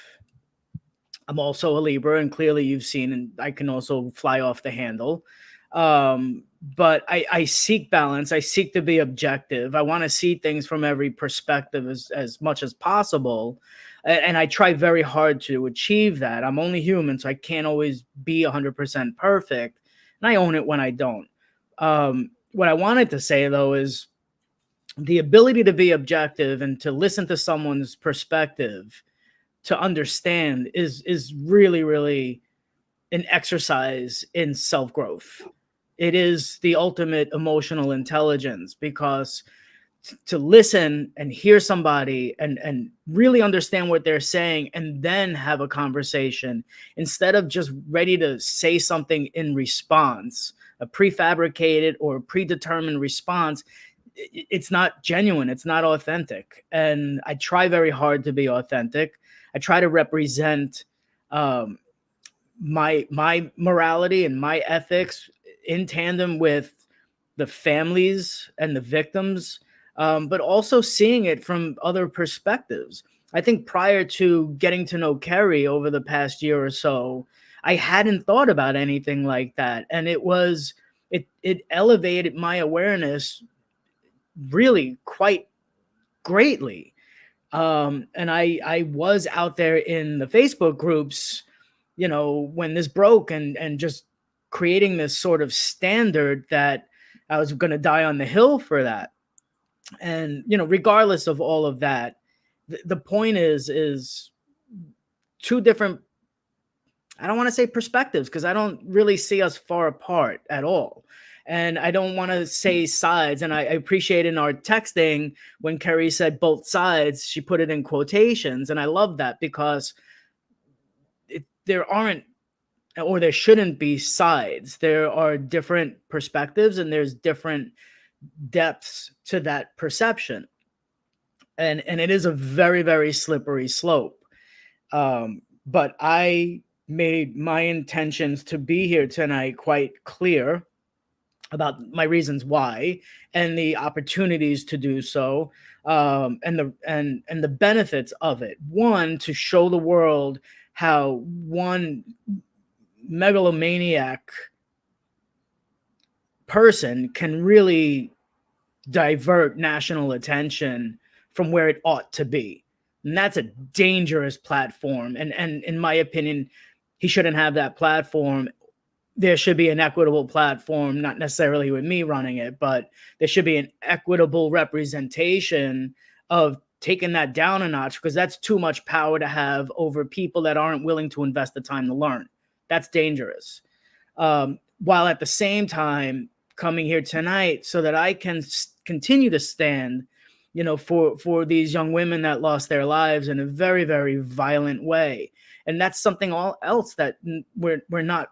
Speaker 4: I'm also a Libra, and clearly you've seen, and I can also fly off the handle. But I seek balance. I seek to be objective. I want to see things from every perspective as much as possible. And I try very hard to achieve that. I'm only human, so I can't always be 100% perfect. And I own it when I don't. What I wanted to say, though, is the ability to be objective and to listen to someone's perspective, to understand, is really, really an exercise in self-growth. It is the ultimate emotional intelligence, because to listen and hear somebody and really understand what they're saying, and then have a conversation instead of just ready to say something in response, a prefabricated or predetermined response, it's not genuine. It's not authentic. And I try very hard to be authentic. I try to represent my morality and my ethics in tandem with the families and the victims, but also seeing it from other perspectives. I think prior to getting to know Kerri over the past year or so, I hadn't thought about anything like that. And it elevated my awareness really quite greatly. And I was out there in the Facebook groups, when this broke, and just creating this sort of standard that I was going to die on the hill for that. And, regardless of all of that, the point is two different, I don't want to say perspectives, because I don't really see us far apart at all. And I don't want to say sides. And I appreciate in our texting when Kerri said both sides, she put it in quotations. And I love that, because there aren't, or there shouldn't be, sides. There are different perspectives, and there's different depths to that perception. And it is a very, very slippery slope. But I made my intentions to be here tonight quite clear about my reasons why, and the opportunities to do so, and the benefits of it. One, to show the world how one megalomaniac person can really divert national attention from where it ought to be. And that's a dangerous platform. And in my opinion, he shouldn't have that platform. There should be an equitable platform, not necessarily with me running it, but there should be an equitable representation of taking that down a notch, because that's too much power to have over people that aren't willing to invest the time to learn. That's dangerous. While at the same time, coming here tonight so that I can continue to stand, you know, for these young women that lost their lives in a very, very violent way. And that's something else that we're not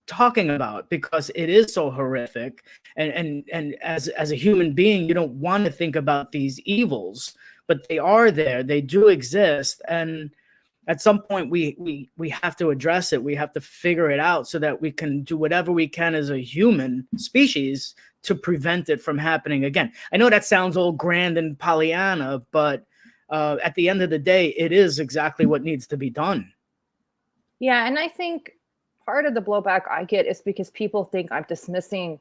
Speaker 4: talking about, because it is so horrific. And as a human being, you don't want to think about these evils, but they are there, they do exist. And at some point we have to address it. We have to figure it out so that we can do whatever we can as a human species to prevent it from happening again. I know that sounds all grand and Pollyanna, but at the end of the day, it is exactly what needs to be done.
Speaker 3: Yeah, and I think part of the blowback I get is because people think I'm dismissing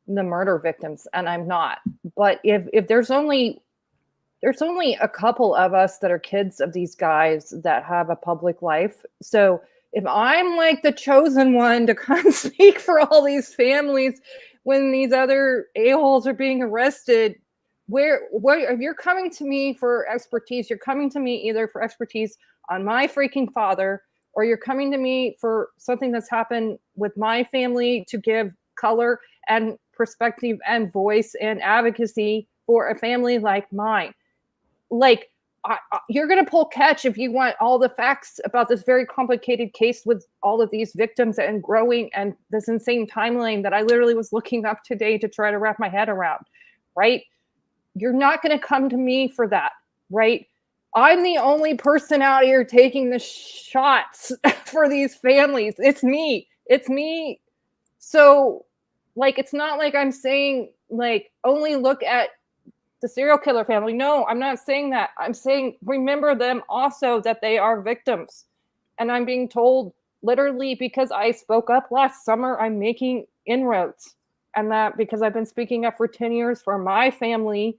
Speaker 3: the murder victims, and I'm not. But if there's only a couple of us that are kids of these guys that have a public life. So if I'm like the chosen one to come speak for all these families when these other a-holes are being arrested, where if you're coming to me for expertise, you're coming to me either for expertise on my freaking father, or you're coming to me for something that's happened with my family to give color and perspective and voice and advocacy for a family like mine. Like, you're going to pull catch if you want all the facts about this very complicated case with all of these victims and growing and this insane timeline that I literally was looking up today to try to wrap my head around, right? You're not going to come to me for that, right? I'm the only person out here taking the shots for these families. It's me. So, like, it's not like I'm saying, like, only look at the serial killer family. No, I'm not saying that. I'm saying remember them also, that they are victims. And I'm being told literally because I spoke up last summer, I'm making inroads. And that because I've been speaking up for 10 years for my family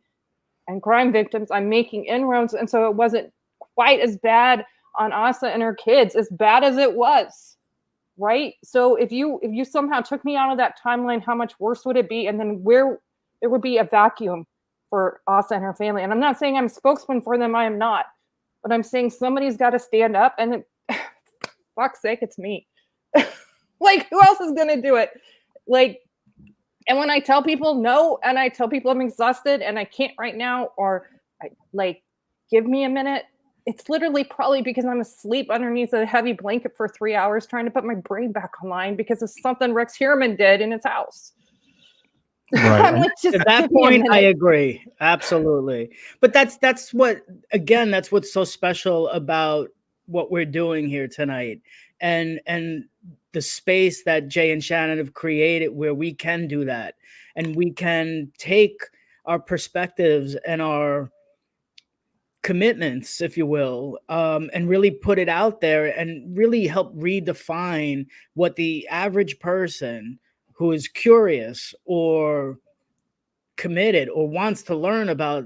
Speaker 3: and crime victims, I'm making inroads. And so it wasn't quite as bad on Asa and her kids, as bad as it was. Right. So if you somehow took me out of that timeline, how much worse would it be? And then where there would be a vacuum for Asa and her family. And I'm not saying I'm a spokesman for them. I am not. But I'm saying somebody's got to stand up, and fuck's sake, it's me. Like, who else is going to do it? Like, and when I tell people no, and I tell people I'm exhausted and I can't right now, or give me a minute, it's literally probably because I'm asleep underneath a heavy blanket for 3 hours trying to put my brain back online because of something Rex Heuermann did in his house.
Speaker 2: Right.
Speaker 3: Like,
Speaker 4: at that point, I agree. Absolutely. But that's what's so special about what we're doing here tonight. And the space that Jay and Shannon have created where we can do that. And we can take our perspectives and our commitments, if you will, and really put it out there and really help redefine what the average person who is curious or committed or wants to learn about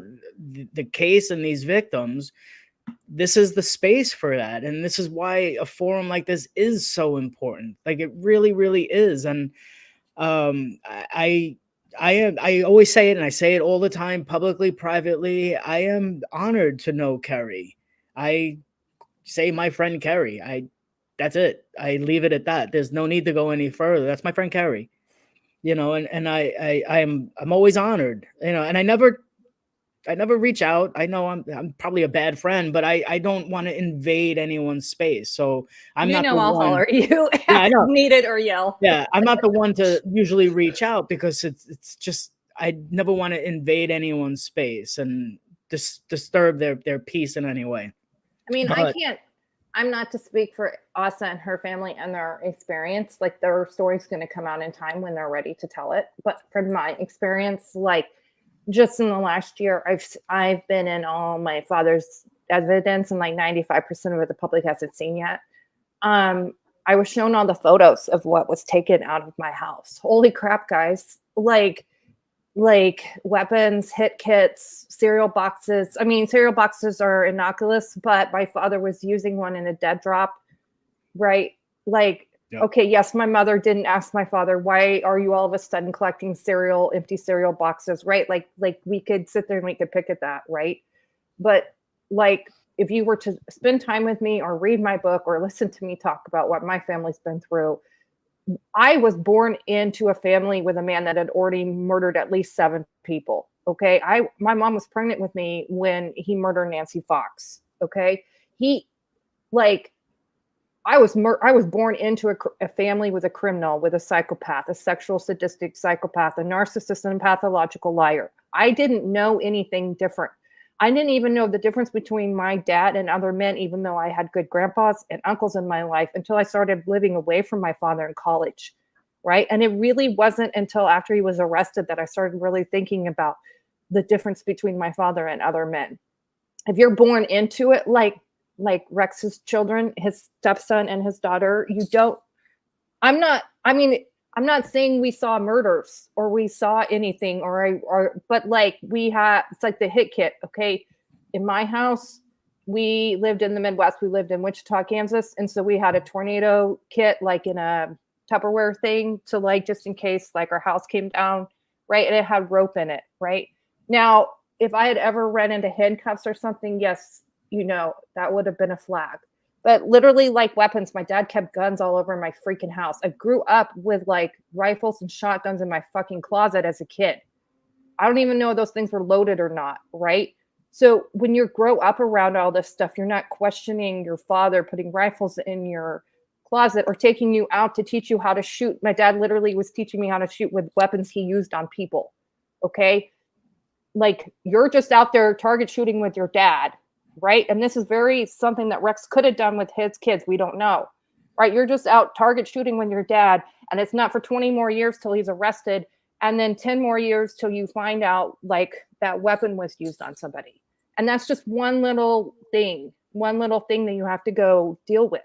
Speaker 4: the case and these victims. This is the space for that. And this is why a forum like this is so important. Like, it really, really is. And I always say it, and I say it all the time, publicly, privately. I am honored to know Kerri. I say my friend Kerri. That's it. I leave it at that. There's no need to go any further. That's my friend Kerri. You know, and I'm always honored. You know, and I never reach out. I know I'm probably a bad friend, but I don't want to invade anyone's space. So I'm not.
Speaker 3: I'll holler at you if needed or yell.
Speaker 4: Yeah, I'm not the one to usually reach out because it's just I never want to invade anyone's space and disturb their peace in any way.
Speaker 3: I mean, I'm not to speak for Asa and her family and their experience. Like, their story's going to come out in time when they're ready to tell it. But from my experience, like, just in the last year, I've been in all my father's evidence, and like 95% of it the public hasn't seen yet. I was shown all the photos of what was taken out of my house. Holy crap, guys. Like weapons, hit kits, cereal boxes. I mean, cereal boxes are innocuous, but my father was using one in a dead drop, right? Like, yep. Okay, yes, my mother didn't ask my father, why are you all of a sudden collecting empty cereal boxes, right? Like we could sit there and we could pick at that, right? But like, if you were to spend time with me or read my book or listen to me talk about what my family's been through, I was born into a family with a man that had already murdered at least 7 people. Okay. My mom was pregnant with me when he murdered Nancy Fox. Okay. He like, I was born into a family with a criminal, with a psychopath, a sexual sadistic psychopath, a narcissist and a pathological liar. I didn't know anything different. I didn't even know the difference between my dad and other men, even though I had good grandpas and uncles in my life, until I started living away from my father in college, right? And it really wasn't until after he was arrested that I started really thinking about the difference between my father and other men. If you're born into it, like Rex's children, his stepson and his daughter, you don't, I'm not saying we saw murders or we saw anything but like we had, it's like the hit kit. Okay. In my house, we lived in the Midwest. We lived in Wichita, Kansas. And so we had a tornado kit, like in a Tupperware thing to like, just in case like our house came down. Right. And it had rope in it. Right. Now, if I had ever run into handcuffs or something, yes, that would have been a flag. But literally, like weapons, my dad kept guns all over my freaking house. I grew up with like rifles and shotguns in my fucking closet as a kid. I don't even know if those things were loaded or not, right? So when you grow up around all this stuff, you're not questioning your father putting rifles in your closet or taking you out to teach you how to shoot. My dad literally was teaching me how to shoot with weapons he used on people, okay? Like, you're just out there target shooting with your dad, right? And this is very something that Rex could have done with his kids. We don't know, right? You're just out target shooting with your dad, and it's not for 20 more years till he's arrested, and then 10 more years till you find out like that weapon was used on somebody. And that's just one little thing that you have to go deal with.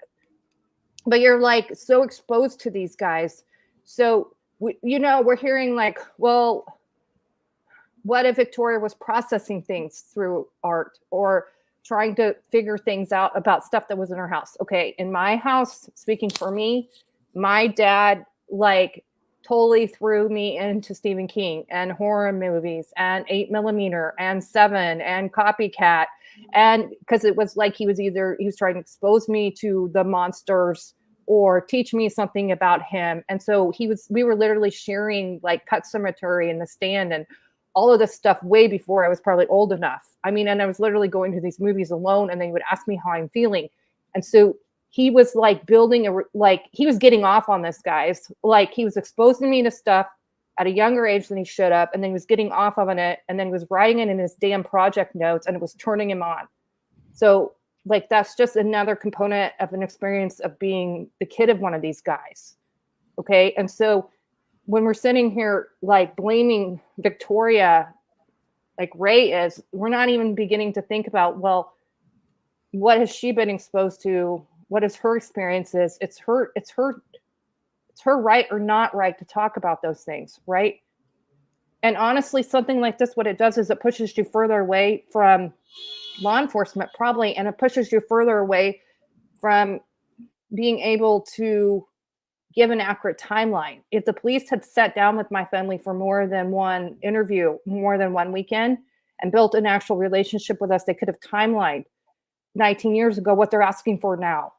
Speaker 3: But you're like so exposed to these guys. So, we're hearing like, well, what if Victoria was processing things through art or trying to figure things out about stuff that was in her house? Okay, in my house, speaking for me, my dad like totally threw me into Stephen King and horror movies and 8mm and Seven and Copycat. And because it was like he was trying to expose me to the monsters or teach me something about him. And so we were literally sharing like Pet Cemetery and The Stand and all of this stuff way before I was probably old enough. I mean, and I was literally going to these movies alone, and they would ask me how I'm feeling. And so he was like he was getting off on this, guys. Like, he was exposing me to stuff at a younger age than he should have. And then he was getting off on it. And then he was writing it in his damn project notes, and it was turning him on. So like, that's just another component of an experience of being the kid of one of these guys. Okay. And so when we're sitting here like blaming Victoria, like Ray is, we're not even beginning to think about, well, what has she been exposed to? What is her experiences? It's her right or not right to talk about those things, right? And honestly, something like this, what it does is it pushes you further away from law enforcement, probably, and it pushes you further away from being able to give an accurate timeline. If the police had sat down with my family for more than one interview, more than one weekend, and built an actual relationship with us, they could have timelined 19 years ago what they're asking for now,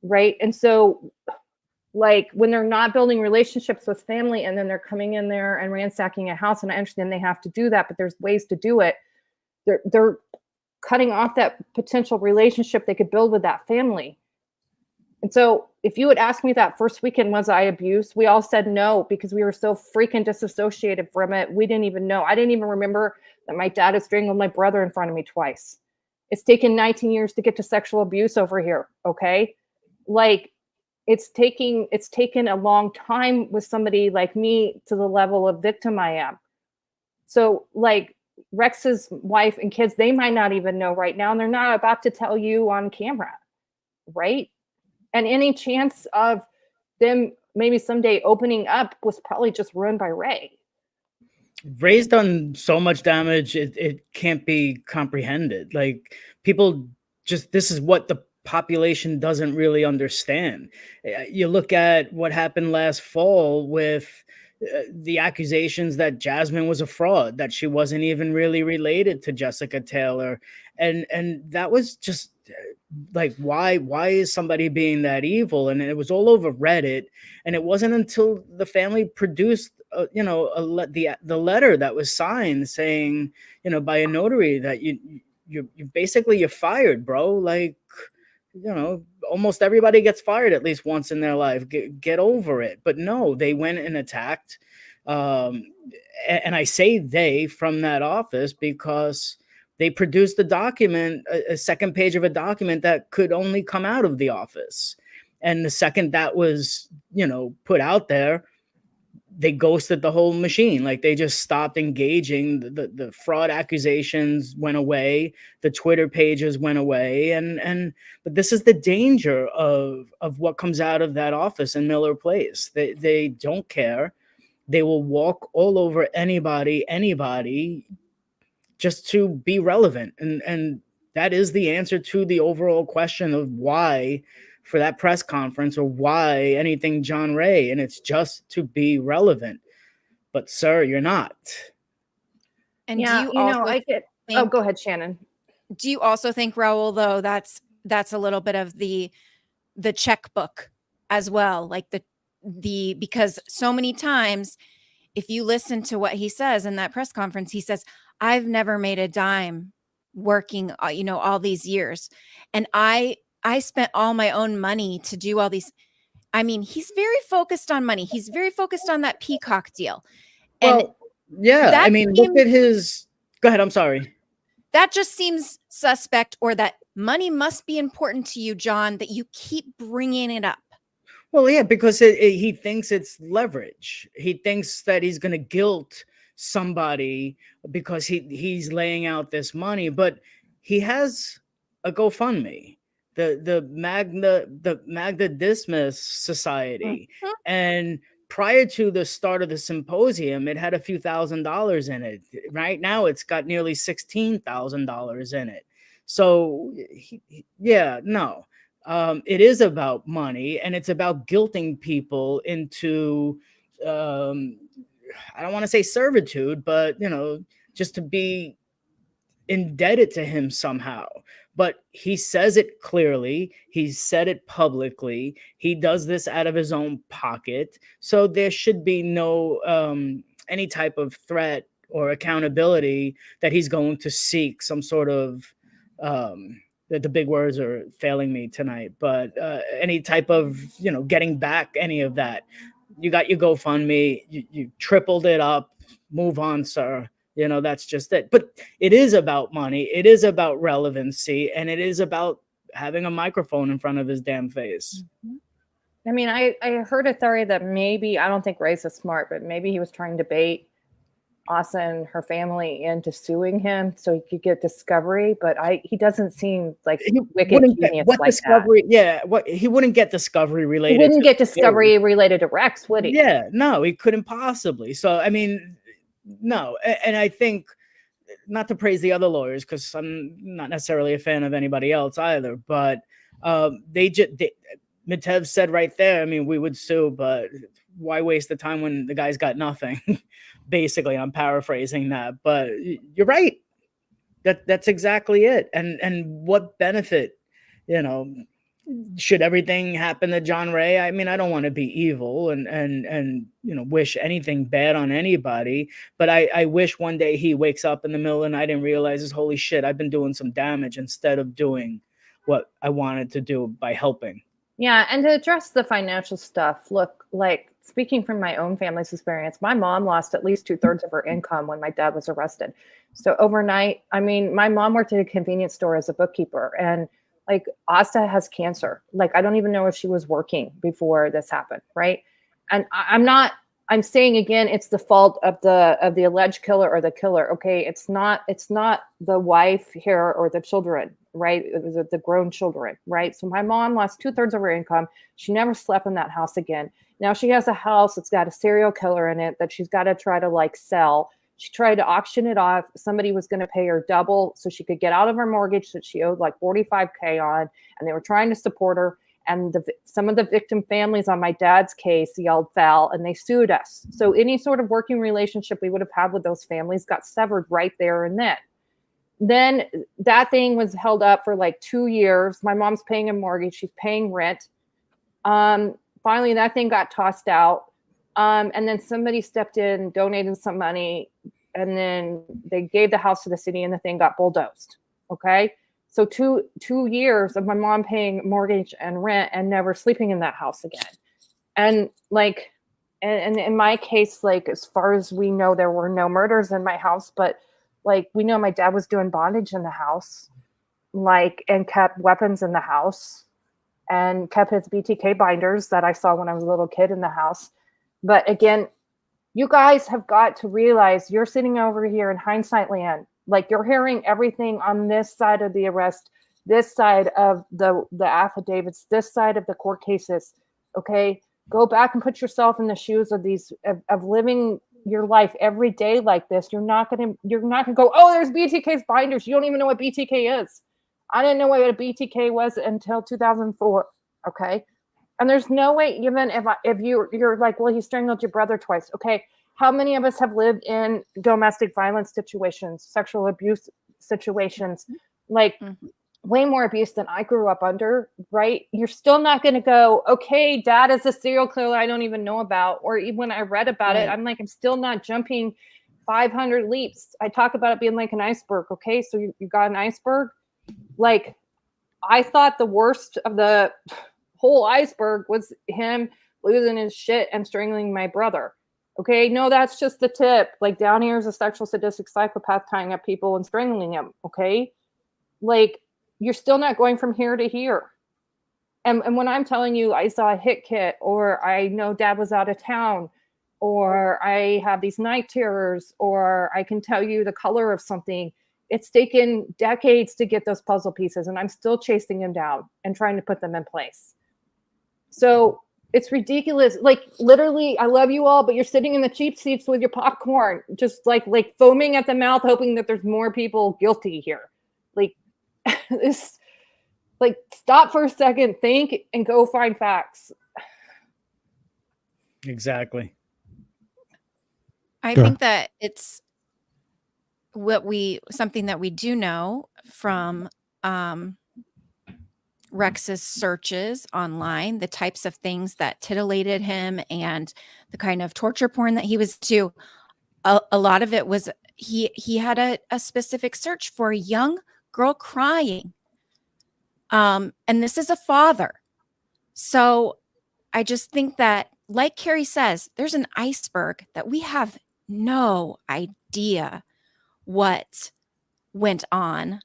Speaker 3: right? And so, like, when they're not building relationships with family and then they're coming in there and ransacking a house, and I understand they have to do that, but there's ways to do it. They're cutting off that potential relationship they could build with that family. And so if you had asked me that first weekend, was I abused? We all said no, because we were so freaking disassociated from it. We didn't even know. I didn't even remember that my dad had strangled my brother in front of me twice. It's taken 19 years to get to sexual abuse over here. Okay. Like, it's taken a long time with somebody like me to the level of victim I am. So like Rex's wife and kids, they might not even know right now, and they're not about to tell you on camera, right? And any chance of them maybe someday opening up was probably just ruined by Ray.
Speaker 4: Ray's done so much damage, it can't be comprehended. Like, people just, this is what the population doesn't really understand. You look at what happened last fall with the accusations that Jasmine was a fraud, that she wasn't even really related to Jessica Taylor. And that was just like why is somebody being that evil? And it was all over Reddit, and it wasn't until the family produced the letter that was signed saying, by a notary, that you basically you're fired, bro. Like, almost everybody gets fired at least once in their life. Get over it. But no, they went and attacked, and I say they from that office because they produced a document, a second page of a document that could only come out of the office. And the second that was, put out there, they ghosted the whole machine. Like, they just stopped engaging. The fraud accusations went away. The Twitter pages went away. But this is the danger of what comes out of that office in Miller Place. They don't care. They will walk all over anybody just to be relevant. And that is the answer to the overall question of why for that press conference, or why anything John Ray, and it's just to be relevant. But sir, you're not.
Speaker 5: And
Speaker 3: yeah,
Speaker 5: do you also
Speaker 3: I get. Oh, go ahead, Shannon.
Speaker 5: Do you also think, Raul, though, that's a little bit of the checkbook as well, like the because so many times, if you listen to what he says in that press conference, he says, I've never made a dime working, all these years. And I spent all my own money to do all these. I mean, he's very focused on money. He's very focused on that Peacock deal. And
Speaker 4: well, yeah, I mean, look at his, go ahead. I'm sorry.
Speaker 5: That just seems suspect, or that money must be important to you, John, that you keep bringing it up.
Speaker 4: Well, yeah, because he thinks it's leverage. He thinks that he's going to guilt somebody because he's laying out this money, but he has a GoFundMe, the Magna Dismiss Society,
Speaker 5: Mhm.
Speaker 4: and prior to the start of the symposium, it had a few $1,000s in it. Right now, it's got nearly $16,000 in it. So, no. It is about money, and it's about guilting people into, I don't want to say servitude, but, just to be indebted to him somehow. But he says it clearly. He's said it publicly. He does this out of his own pocket. So there should be no any type of threat or accountability that he's going to seek some sort of the big words are failing me tonight, but any type of, getting back any of that. You got your GoFundMe, you tripled it up, move on, sir. That's just it. But it is about money. It is about relevancy, and it is about having a microphone in front of his damn face.
Speaker 3: I mean, I heard a theory that maybe, I don't think Ray's is smart, but maybe he was trying to bait Asa and her family into suing him so he could get discovery, but he doesn't seem like wicked genius like
Speaker 4: discovery,
Speaker 3: that.
Speaker 4: Yeah, he wouldn't get discovery related.
Speaker 3: He wouldn't get discovery related to Rex, would he?
Speaker 4: Yeah, no, he couldn't possibly. So, I mean, no. And I think, not to praise the other lawyers, because I'm not necessarily a fan of anybody else either, but Mitev said right there, I mean, we would sue, but why waste the time when the guy's got nothing? Basically, I'm paraphrasing that, but you're right. That's exactly it. And what benefit, should everything happen to John Ray? I mean, I don't want to be evil and wish anything bad on anybody, but I wish one day he wakes up in the middle of the night and realizes, holy shit, I've been doing some damage instead of doing what I wanted to do by helping.
Speaker 3: Yeah, and to address the financial stuff, look, like, speaking from my own family's experience, my mom lost at least 2/3 of her income when my dad was arrested. So overnight, I mean, my mom worked at a convenience store as a bookkeeper, and like, Asta has cancer. Like, I don't even know if she was working before this happened, right? And I'm saying again, it's the fault of the alleged killer or the killer. Okay, it's not the wife here or the children, right? It was the grown children, right? So my mom lost 2/3 of her income. She never slept in that house again. Now she has a house that's got a serial killer in it that she's got to try to like sell. She tried to auction it off. Somebody was going to pay her double so she could get out of her mortgage that she owed like $45K on, and they were trying to support her. And some of the victim families on my dad's case yelled foul, and they sued us. So any sort of working relationship we would have had with those families got severed right there and then. Then that thing was held up for like 2 years. My mom's paying a mortgage. She's paying rent. Finally, that thing got tossed out. And then somebody stepped in, donated some money, and then they gave the house to the city and the thing got bulldozed. Okay. So two years of my mom paying mortgage and rent and never sleeping in that house again. And like, and in my case, like, as far as we know, there were no murders in my house, but like, we know my dad was doing bondage in the house, like, and kept weapons in the house and kept his BTK binders that I saw when I was a little kid in the house. But again, you guys have got to realize you're sitting over here in hindsight land. Like, you're hearing everything on this side of the arrest, this side of the affidavits, this side of the court cases. Okay, go back and put yourself in the shoes of these of living your life every day like this. You're not gonna go, oh, there's BTK's binders. You don't even know what BTK is. I didn't know what a BTK was until 2004. Okay, and there's no way, even if you're like, well, he strangled your brother twice. Okay, how many of us have lived in domestic violence situations, sexual abuse situations, like way more abuse than I grew up under, right? You're still not going to go, okay, dad is a serial killer I don't even know about. Or even when I read about it, I'm like, I'm still not jumping 500 leaps. I talk about it being like an iceberg. Okay, so you got an iceberg. Like, I thought the worst of the whole iceberg was him losing his shit and strangling my brother. Okay, no, that's just the tip. Like, down here is a sexual sadistic psychopath tying up people and strangling them. Okay, like, you're still not going from here to here. And when I'm telling you I saw a hit kit, or I know dad was out of town, or I have these night terrors, or I can tell you the color of something, it's taken decades to get those puzzle pieces, and I'm still chasing them down and trying to put them in place. So it's ridiculous. Like, literally, I love you all, but you're sitting in the cheap seats with your popcorn, just like foaming at the mouth, hoping that there's more people guilty here. Like, this, like, stop for a second, think, and go find facts.
Speaker 4: Exactly.
Speaker 5: I think that it's something that we do know from Rex's searches online, the types of things that titillated him and the kind of torture porn that he was to. A lot of it was he had a specific search for a young girl crying. And this is a father. So I just think that, like Kerri says, there's an iceberg that we have no idea what went on.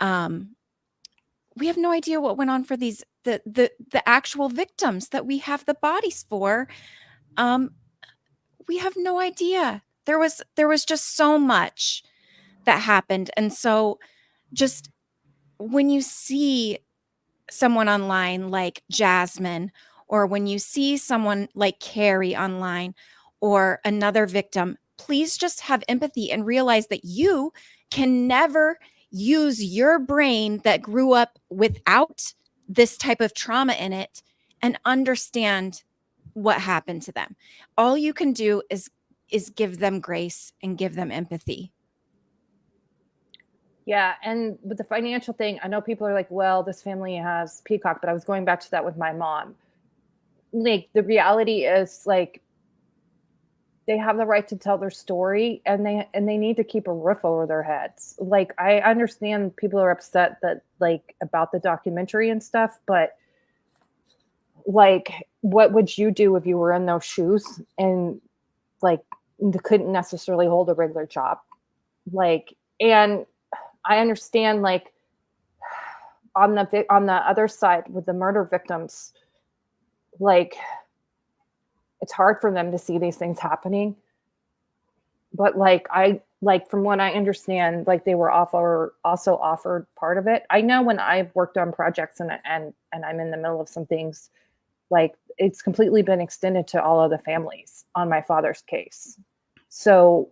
Speaker 5: We have no idea what went on for the actual victims that we have the bodies for. We have no idea. There was just so much that happened. And so just when you see someone online like Jasmine, or when you see someone like Kerri online, or another victim, please just have empathy and realize that you can never use your brain that grew up without this type of trauma in it and understand what happened to them. All you can do is give them grace and give them empathy.
Speaker 3: Yeah, and with the financial thing, I know people are like, well, this family has Peacock, but I was going back to that with my mom. Like, the reality is, like, they have the right to tell their story, and they need to keep a roof over their heads. Like, I understand people are upset that, like, about the documentary and stuff, but like, what would you do if you were in those shoes and, like, couldn't necessarily hold a regular job? Like, and I understand, like, on the other side with the murder victims, like, it's hard for them to see these things happening. But from what I understand, like, they were also offered part of it. I know when I've worked on projects and I'm in the middle of some things, like, it's completely been extended to all of the families on my father's case. So,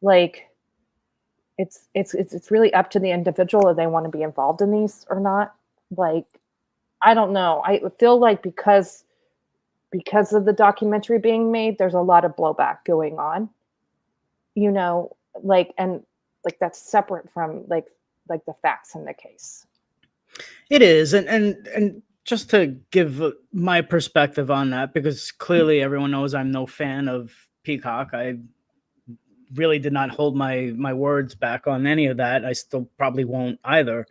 Speaker 3: like, it's really up to the individual if they want to be involved in these or not. Like, I don't know. I feel like because of the documentary being made, there's a lot of blowback going on, like, and like that's separate from like the facts in the case.
Speaker 4: It is, and just to give my perspective on that, because clearly everyone knows I'm no fan of Peacock. I really did not hold my words back on any of that. I still probably won't either.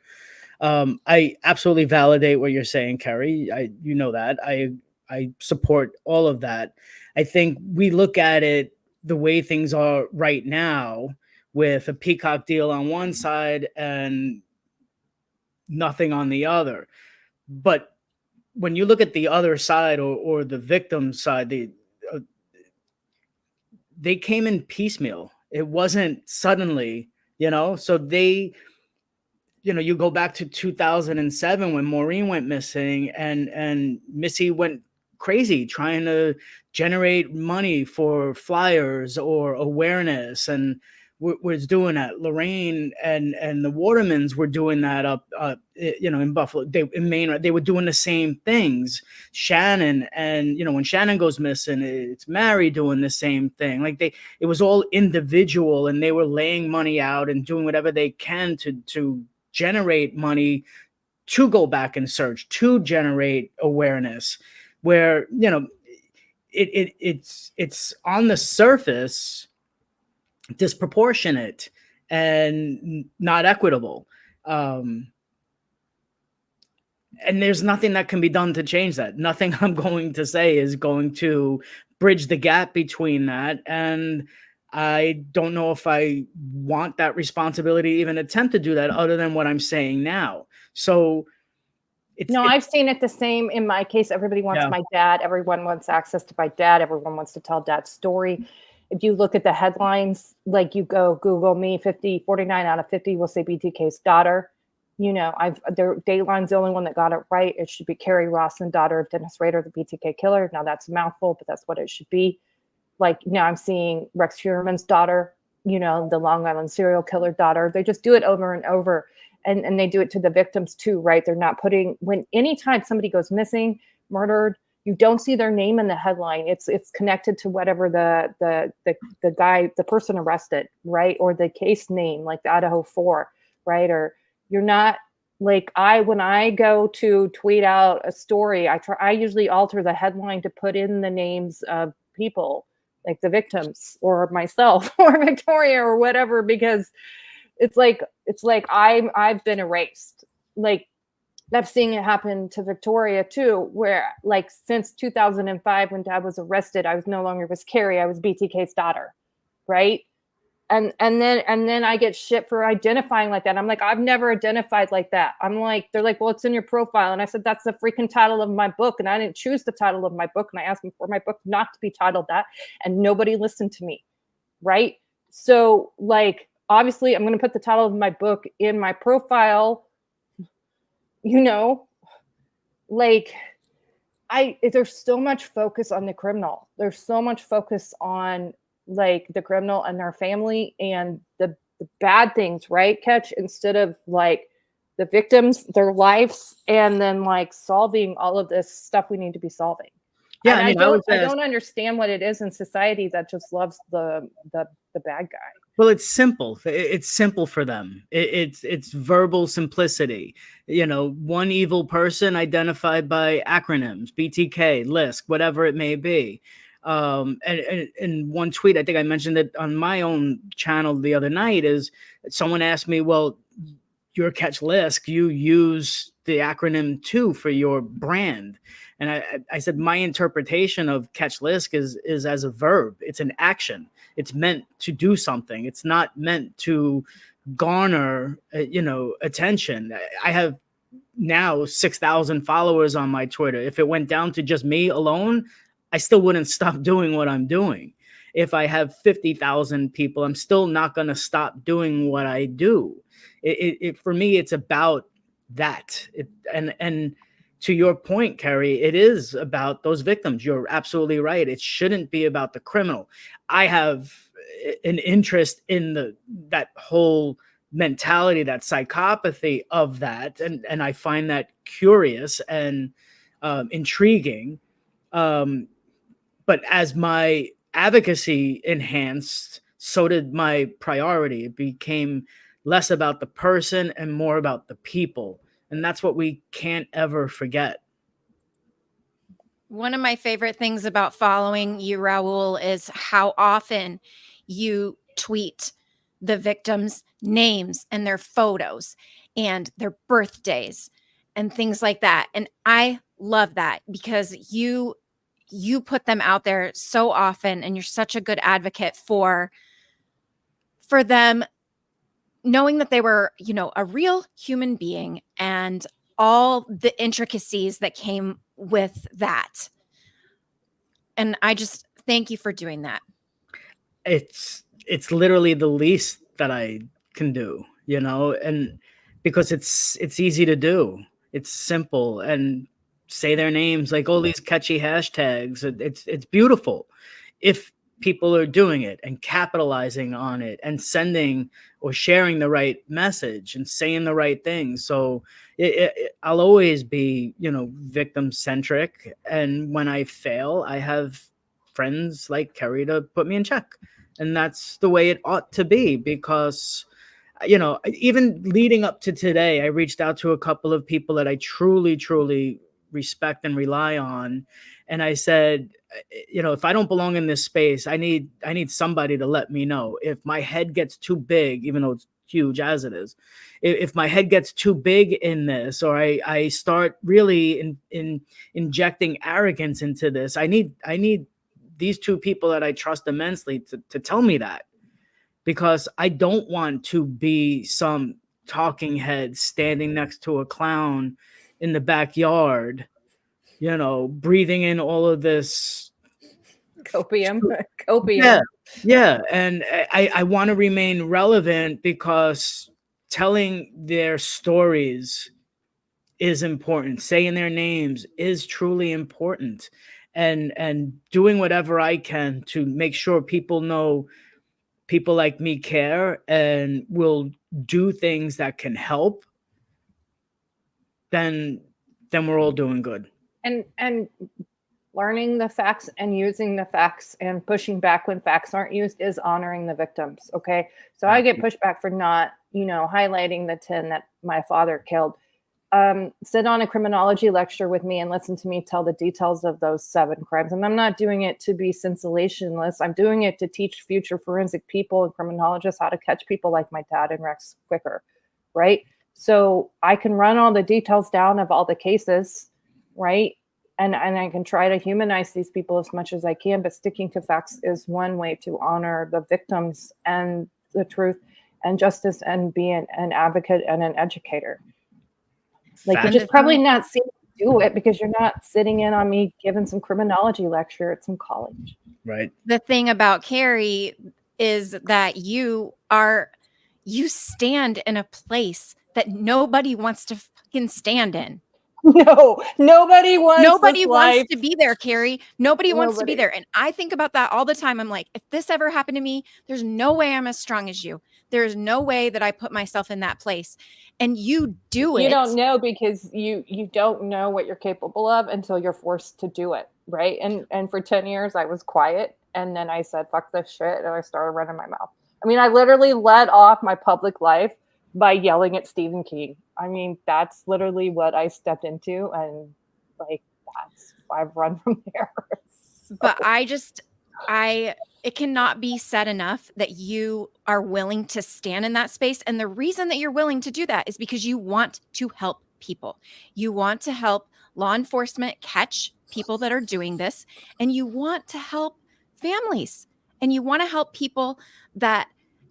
Speaker 4: I absolutely validate what you're saying, Kerri. You know that. I support all of that. I think we look at it the way things are right now, with a Peacock deal on one side and nothing on the other. But when you look at the other side, or the victim side, they came in piecemeal. It wasn't suddenly, so they, you go back to 2007 when Maureen went missing, and Missy went crazy trying to generate money for flyers or awareness, and was doing that. Lorraine and the Watermans were doing that up in Buffalo. In Maine, they were doing the same things. Shannon, and when Shannon goes missing, it's Mary doing the same thing. Like it was all individual, and they were laying money out and doing whatever they can to generate money to go back and search, to generate awareness, where it's on the surface disproportionate and not equitable, and there's nothing that can be done to change that. Nothing I'm going to say is going to bridge the gap between that, and I don't know if I want that responsibility to even attempt to do that, other than what I'm saying now. So
Speaker 3: I've seen it the same in my case. Everybody wants my dad. Everyone wants access to my dad. Everyone wants to tell dad's story. If you look at the headlines, like you go Google me, 49 out of 50 will say BTK's daughter. Dateline's the only one that got it right. It should be Kerri Rawson, daughter of Dennis Rader, the BTK killer. Now that's a mouthful, but that's what it should be. Like now I'm seeing Rex Heuermann's daughter, the Long Island serial killer daughter. They just do it over and over. And they do it to the victims too, right? They're not anytime somebody goes missing, murdered, you don't see their name in the headline. It's connected to whatever the guy, the person arrested, right? Or the case name, like the Idaho 4, right? Or you're not like when I go to tweet out a story, I usually alter the headline to put in the names of people, like the victims or myself or Victoria or whatever, because it's like I've been erased. Like I've seen it happen to Victoria too, where like since 2005 when dad was arrested, I was no longer was Kerri, I was BTK's daughter, right? And then I get shit for identifying like that. I'm like, I've never identified like that. I'm like, they're like, well, it's in your profile. And I said, that's the freaking title of my book. And I didn't choose the title of my book. And I asked them for my book not to be titled that. And nobody listened to me, right? So like, obviously I'm going to put the title of my book in my profile, like there's so much focus on the criminal. There's so much focus on like the criminal and their family and the bad things, right? Catch, instead of like the victims, their lives, and then like solving all of this stuff we need to be solving. Yeah. And I don't understand what it is in society that just loves the bad guy.
Speaker 4: Well, it's simple. It's simple for them. It's verbal simplicity. One evil person identified by acronyms, BTK, LISK, whatever it may be. And one tweet, I think I mentioned it on my own channel the other night, is someone asked me, well, you're Catch LISK, you use the acronym 2 for your brand. And I said, my interpretation of Catch LISK is as a verb. It's an action. It's meant to do something. It's not meant to garner, attention. I have now 6,000 followers on my Twitter. If it went down to just me alone, I still wouldn't stop doing what I'm doing. If I have 50,000 people, I'm still not going to stop doing what I do. For me, it's about that. And to your point, Kerri, it is about those victims. You're absolutely right. It shouldn't be about the criminal. I have an interest in that whole mentality, that psychopathy of that, and I find that curious and intriguing. But as my advocacy enhanced so did my priority. It became less about the person and more about the people. And that's what we can't ever forget.
Speaker 5: One of my favorite things about following you, Raul, is how often you tweet the victims' names and their photos and their birthdays and things like that. And I love that because you put them out there so often, and you're such a good advocate for them, knowing that they were, you know, a real human being and all the intricacies that came with that. And I just thank you for doing that.
Speaker 4: It's literally the least that I can do, you know, and because it's easy to do. It's simple, and say their names, like all these catchy hashtags. It's beautiful if people are doing it and capitalizing on it and sending or sharing the right message and saying the right things. So I'll always be, you know, victim centric. And when I fail, I have friends like Kerri to put me in check. And that's the way it ought to be, because, you know, even leading up to today, I reached out to a couple of people that I truly, truly respect and rely on. And I said, you know, if I don't belong in this space, I need somebody to let me know. If my head gets too big, even though it's huge as it is, if my head gets too big in this, or I start really injecting arrogance into this, I need these two people that I trust immensely to tell me that, because I don't want to be some talking head standing next to a clown in the backyard, you know, breathing in all of this
Speaker 3: Copium.
Speaker 4: Yeah. And I want to remain relevant, because telling their stories is important. Saying their names is truly important. And doing whatever I can to make sure people know people like me care and will do things that can help, then we're all doing good.
Speaker 3: And learning the facts and using the facts and pushing back when facts aren't used is honoring the victims. Okay. So I get pushed back for not, you know, highlighting the 10 that my father killed. Sit on a criminology lecture with me and listen to me tell the details of those 7 crimes. And I'm not doing it to be sensationalist. I'm doing it to teach future forensic people and criminologists how to catch people like my dad and Rex quicker. Right. So I can run all the details down of all the cases. Right. And I can try to humanize these people as much as I can, but sticking to facts is one way to honor the victims and the truth and justice and be an advocate and an educator. Like, you're just probably not seeing me do it because you're not sitting in on me giving some criminology lecture at some college.
Speaker 4: Right.
Speaker 5: The thing about Kerri is that you stand in a place that nobody wants to fucking stand in.
Speaker 3: No, nobody wants
Speaker 5: to be there, Kerri. Nobody wants to be there. And I think about that all the time. I'm like, if this ever happened to me, there's no way I'm as strong as you. There's no way that I put myself in that place. And you do it.
Speaker 3: You don't know, because you don't know what you're capable of until you're forced to do it. Right. And for 10 years I was quiet. And then I said, fuck this shit. And I started running my mouth. I mean, I literally led off my public life by yelling at Stephen King. I mean, that's literally what I stepped into, and like, that's why I've run from there. So.
Speaker 5: But it cannot be said enough that you are willing to stand in that space. And the reason that you're willing to do that is because you want to help people. You want to help law enforcement catch people that are doing this, and you want to help families, and you want to help people that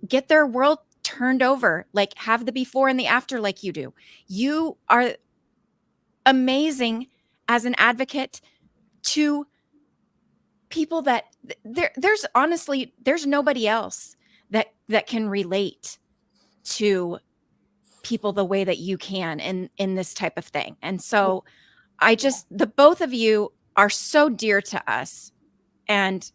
Speaker 5: get their world turned over, like have the before and the after like you do. You are amazing as an advocate to people that there's nobody else that can relate to people the way that you can in this type of thing. And so the both of you are so dear to us. And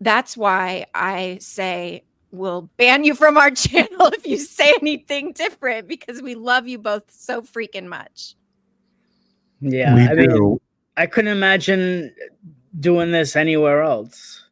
Speaker 5: that's why I say we'll ban you from our channel if you say anything different, because we love you both so freaking much.
Speaker 4: Yeah, I mean, I couldn't imagine doing this anywhere else.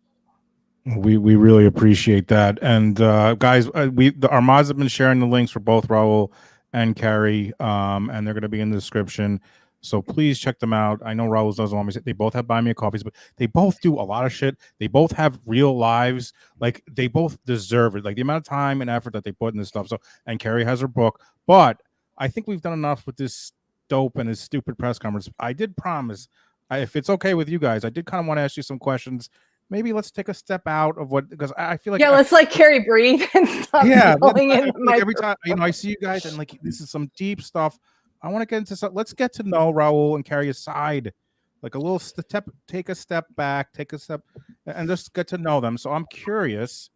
Speaker 2: We really appreciate that. And guys, our mods have been sharing the links for both Raul and Kerri, and they're going to be in the description. So please check them out. I know Raul doesn't want me to say they both have buy me a coffees, but they both do a lot of shit. They both have real lives. Like they both deserve it. Like the amount of time and effort that they put in this stuff. So, and Kerri has her book, but I think we've done enough with this dope and his stupid press conference. I did promise, if it's okay with you guys, I did kind of want to ask you some questions. Maybe let's take a step out of what, because I feel like
Speaker 3: let's like Kerri breathe and stop yelling in the
Speaker 2: like every time I see you guys and like this is some deep stuff. I want to get into let's get to know Raul and Kerri aside, like a little step, take a step back, take a step, and just get to know them. So I'm curious,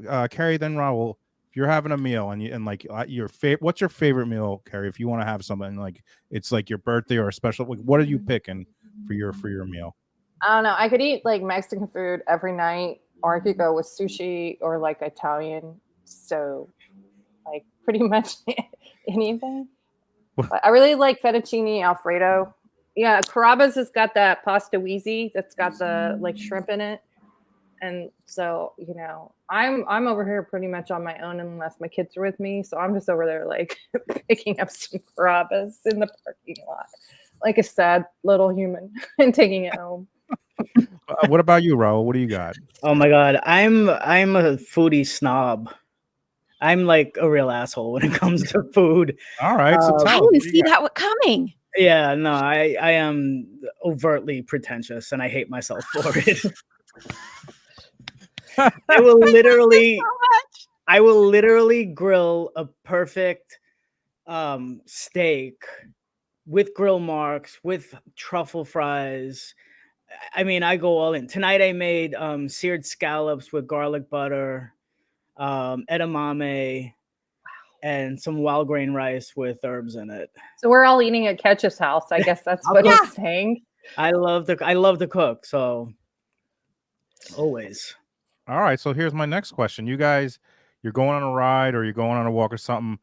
Speaker 2: Kerri, then Raul, if you're having a meal and like your favorite, what's your favorite meal, Kerri? If you want to have something like it's like your birthday or a special, like what are you picking for your meal?
Speaker 3: I don't know. I could eat like Mexican food every night, or I could go with sushi or like Italian. So, like pretty much anything. But I really like fettuccine Alfredo. Yeah, Carrabba's has got that pasta wheezy that's got the like shrimp in it, and so I'm over here pretty much on my own unless my kids are with me. So I'm just over there like picking up some Carrabba's in the parking lot, like a sad little human, and taking it home.
Speaker 2: What about you, Raul? What do you got?
Speaker 4: Oh my god, I'm a foodie snob. I'm like a real asshole when it comes to food.
Speaker 2: All right, so
Speaker 5: I didn't see that coming.
Speaker 4: Yeah, no, I am overtly pretentious, and I hate myself for it. I will literally grill a perfect steak with grill marks, with truffle fries. I mean, I go all in. Tonight I made seared scallops with garlic butter, edamame, and some wild grain rice with herbs in it.
Speaker 3: So we're all eating at Ketch's house. I guess that's what he's saying.
Speaker 4: I love to cook, so always.
Speaker 2: All right, so here's my next question. You guys, you're going on a ride or you're going on a walk or something.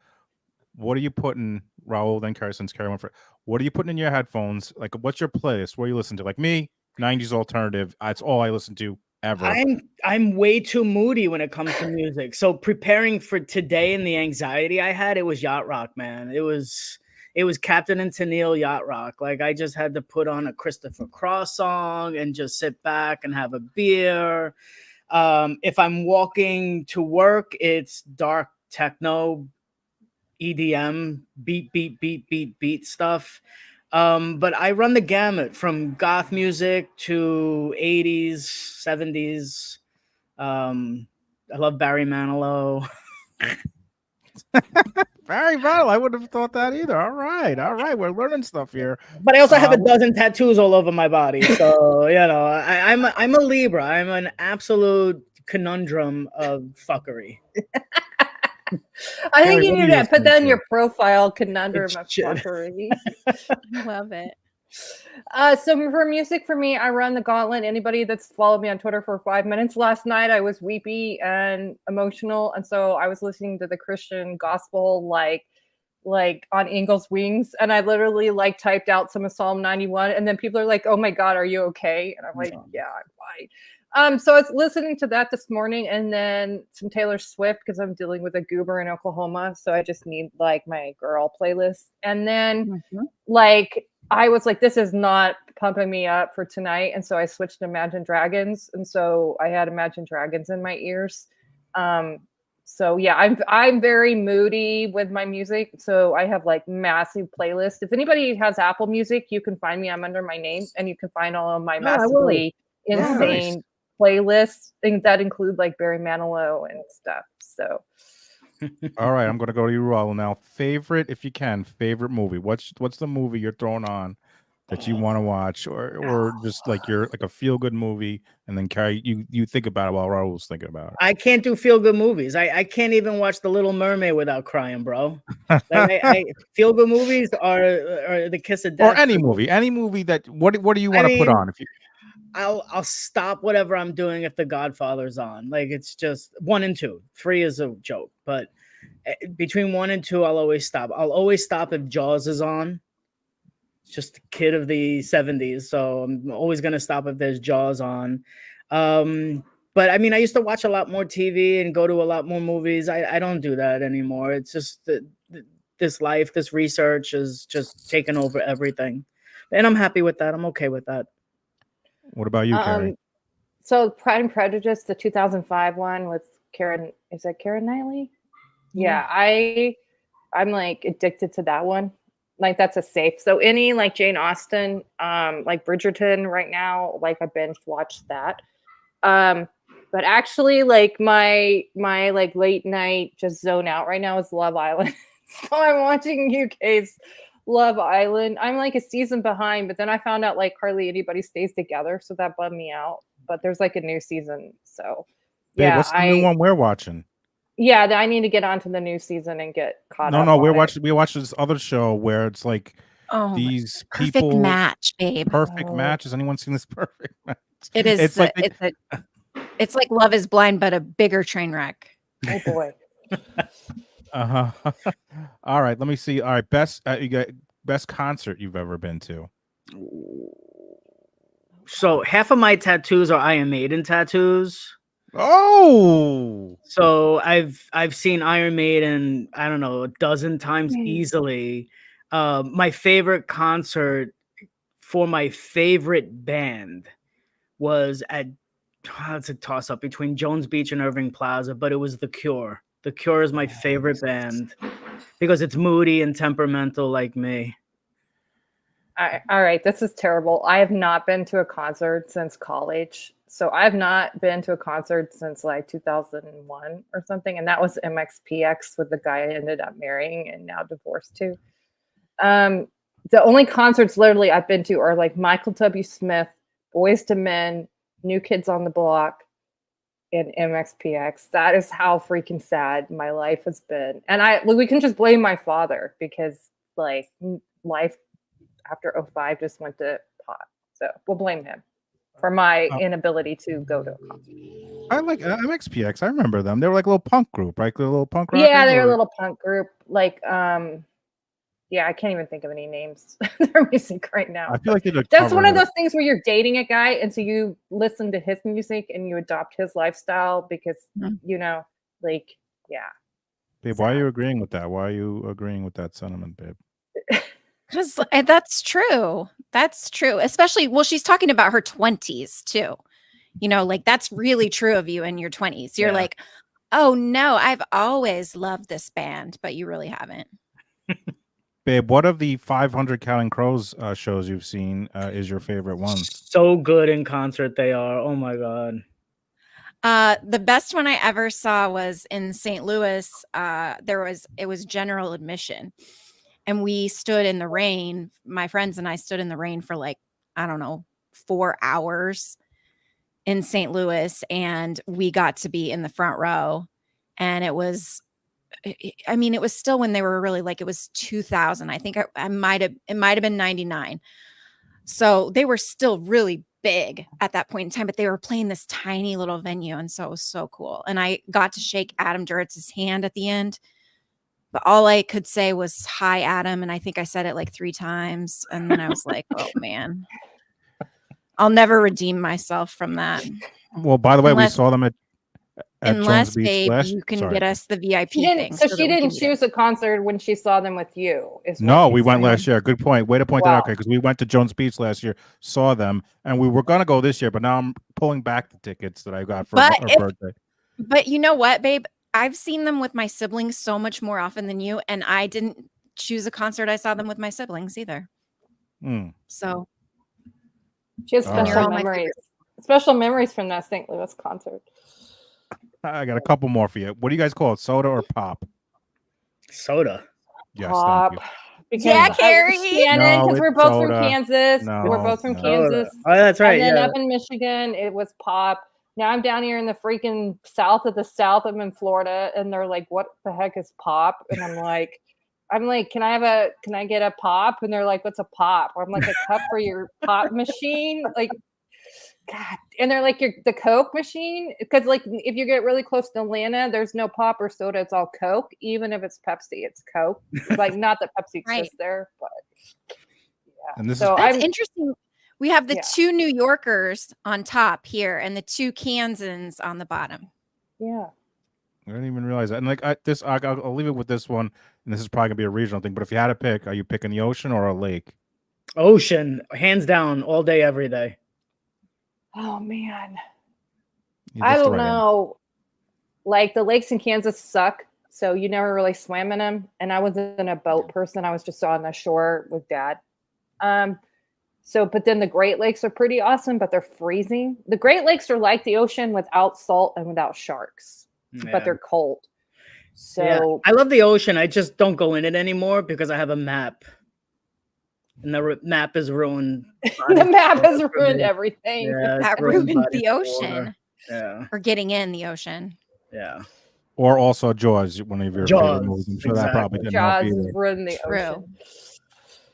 Speaker 2: What are you putting, Raul, then Kerri, since Kerri went for it, what are you putting in your headphones? Like, what's your playlist? What do you listen to? Like me, 90s alternative. That's all I listen to ever.
Speaker 4: I'm way too moody when it comes to music. So preparing for today and the anxiety I had, it was yacht rock, man. It was Captain and Tennille yacht rock. Like I just had to put on a Christopher Cross song and just sit back and have a beer. If I'm walking to work, it's dark techno, EDM, beat stuff. But I run the gamut from goth music to 80s, 70s. I love Barry Manilow.
Speaker 2: Barry Manilow, I wouldn't have thought that either. All right, we're learning stuff here.
Speaker 4: But I also have a dozen tattoos all over my body, so I'm a Libra. I'm an absolute conundrum of fuckery.
Speaker 3: I think you need to put that in your profile, conundrum of fuckery.
Speaker 5: I love it.
Speaker 3: So for music, for me, I run the gauntlet. Anybody that's followed me on Twitter for 5 minutes last night, I was weepy and emotional, and so I was listening to the Christian gospel like on Eagle's Wings, and I literally like typed out some of Psalm 91, and then people are like, "Oh my God, are you okay?" And I'm like, "Yeah, I'm fine." So I was listening to that this morning, and then some Taylor Swift because I'm dealing with a goober in Oklahoma, so I just need like my girl playlist. And then like I was like, this is not pumping me up for tonight, and so I switched to Imagine Dragons, and so I had Imagine Dragons in my ears. So yeah, I'm very moody with my music, so I have like massive playlists. If anybody has Apple Music, you can find me. I'm under my name, and you can find all of my massively insane playlists, things that include like Barry Manilow and stuff. So
Speaker 2: all right, I'm gonna go to you, Raul, now. Favorite, if you can, favorite movie. What's the movie you're throwing on that you want to watch, or just like you're like a feel good movie, and then Kerri, you think about it while Raul's thinking about it.
Speaker 4: I can't do feel good movies. I can't even watch The Little Mermaid without crying, bro. Like feel good movies are the kiss of death.
Speaker 2: Or any movie that what do you want to put on? If you,
Speaker 4: I'll stop whatever I'm doing if The Godfather's on. Like it's just 1 and 2. 3 is a joke, but between 1 and 2, I'll always stop. I'll always stop if Jaws is on. It's just a kid of the 70s, so I'm always gonna stop if there's Jaws on. But But I mean, I used to watch a lot more TV and go to a lot more movies. I don't do that anymore. It's just this life, this research is just taking over everything. And I'm happy with that. I'm okay with that.
Speaker 2: What about you, Kerri?
Speaker 3: So Pride and Prejudice, the 2005 one with Karen, is that Karen Knightley? Yeah, I'm like addicted to that one. Like that's a safe. So any like Jane Austen, like Bridgerton right now, like I binge watched that. But actually like my like late night just zone out right now is Love Island. So I'm watching UK's Love Island. I'm like a season behind, but then I found out like hardly anybody stays together, so that bummed me out. But there's like a new season, so
Speaker 2: Babe, what's the new one we're watching?
Speaker 3: Yeah, I need to get onto the new season and get caught up.
Speaker 2: No, we watched this other show where it's like these
Speaker 5: Perfect
Speaker 2: people
Speaker 5: Match, babe.
Speaker 2: Perfect Match. Has anyone seen this Perfect Match?
Speaker 5: It is. It's like Love is Blind, but a bigger train wreck.
Speaker 3: Oh boy.
Speaker 2: All right, let me see. All right, best you got best concert you've ever been to.
Speaker 4: So half of my tattoos are Iron Maiden tattoos.
Speaker 2: Oh,
Speaker 4: so I've seen Iron Maiden, I don't know, a dozen times easily. My favorite concert for my favorite band was it's a toss up between Jones Beach and Irving Plaza, but it was The Cure. The Cure is my favorite band because it's moody and temperamental like me.
Speaker 3: All right, this is terrible. I have not been to a concert since college. So I've not been to a concert since like 2001 or something. And that was MXPX with the guy I ended up marrying and now divorced to. The only concerts literally I've been to are like Michael W. Smith, Boyz II Men, New Kids on the Block, and MXPX. That is how freaking sad my life has been. And we can just blame my father because like life after 05 just went to pot. So we'll blame him for my inability to go to a concert.
Speaker 2: I like MXPX. I remember them. They were like a little punk group, right? They're a little punk rock.
Speaker 3: Yeah, they're a little punk group. Like, yeah, I can't even think of any names. Their music right now.
Speaker 2: I feel like
Speaker 3: that's one of those things where you're dating a guy, and so you listen to his music and you adopt his lifestyle because you know, like, yeah.
Speaker 2: Babe, why are you agreeing with that? Why are you agreeing with that sentiment, babe?
Speaker 5: Because that's true. That's true. Especially, well, she's talking about her 20s too. You know, like that's really true of you in your 20s. You're like, oh no, I've always loved this band, but you really haven't.
Speaker 2: Babe, what of the 500 Counting Crows shows you've seen is your favorite one?
Speaker 4: So good in concert they are. Oh my God.
Speaker 5: The best one I ever saw was in St. Louis. It was general admission. And we stood in the rain. My friends and I stood in the rain for like, I don't know, 4 hours in St. Louis. And we got to be in the front row. And it was still when they were really like, it was 2000. I think it might have been 99. So they were still really big at that point in time, but they were playing this tiny little venue. And so it was so cool. And I got to shake Adam Duritz's hand at the end. But all I could say was, hi, Adam. And I think I said it like 3 times. And then I was like, oh, man, I'll never redeem myself from that.
Speaker 2: Well, by the way, we saw them at
Speaker 5: unless,
Speaker 2: Jones Beach
Speaker 5: babe, you can get us the VIP thing.
Speaker 3: So she didn't choose a concert when she saw them with you.
Speaker 2: No, we went last year. Good point. Way to point that out, because we went to Jones Beach last year, saw them, and we were going to go this year. But now I'm pulling back the tickets that I got for our birthday. But
Speaker 5: you know what, babe? I've seen them with my siblings so much more often than you, and I didn't choose a concert. I saw them with my siblings either. So
Speaker 3: she has special memories from that St. Louis concert.
Speaker 2: I got a couple more for you. What do you guys call it? Soda or pop?
Speaker 4: Soda.
Speaker 2: Yes,
Speaker 3: pop.
Speaker 2: thank you.
Speaker 5: Yeah, Kerri.
Speaker 3: Because we're both from Kansas. We're both from Kansas.
Speaker 4: Oh, that's right.
Speaker 3: And then up in Michigan, it was pop. Now I'm down here in the freaking south of the South. I'm in Florida, and they're like, "What the heck is pop?" And I'm like, "Can I get a pop?" And they're like, "What's a pop?" Or I'm like, "A cup for your pop machine." Like, God. And they're like, the Coke machine, because like if you get really close to Atlanta, there's no pop or soda. It's all Coke. Even if it's Pepsi, it's Coke. Like, not that Pepsi exists there, but yeah.
Speaker 2: And this
Speaker 5: that's interesting. We have the
Speaker 3: Yeah.
Speaker 5: 2 New Yorkers on top here and the 2 Kansans on the bottom.
Speaker 3: Yeah.
Speaker 2: I didn't even realize that. And like I'll leave it with this one. And this is probably gonna be a regional thing. But if you had to pick, are you picking the ocean or a lake?
Speaker 4: Ocean, hands down, all day, every day.
Speaker 3: Oh man.
Speaker 2: Yeah,
Speaker 3: I
Speaker 2: that's the
Speaker 3: don't
Speaker 2: right answer.
Speaker 3: know. Like the lakes in Kansas suck, so you never really swam in them. And I wasn't a boat person. I was just on the shore with Dad. But then the Great Lakes are pretty awesome, but they're freezing. The Great Lakes are like the ocean without salt and without sharks, but they're cold. So
Speaker 4: I love the ocean. I just don't go in it anymore because I have a map. And the map is ruined.
Speaker 3: the map has ruined everything.
Speaker 4: Yeah,
Speaker 5: That
Speaker 4: it's ruined
Speaker 5: ruined
Speaker 4: bodies
Speaker 5: the
Speaker 4: of
Speaker 5: ocean.
Speaker 4: water. Yeah.
Speaker 5: Or getting in the ocean.
Speaker 4: Yeah.
Speaker 2: Or also Jaws, one of your favorite movies. I'm sure that probably didn't help
Speaker 3: Jaws
Speaker 2: either.
Speaker 3: has ruined the
Speaker 5: True.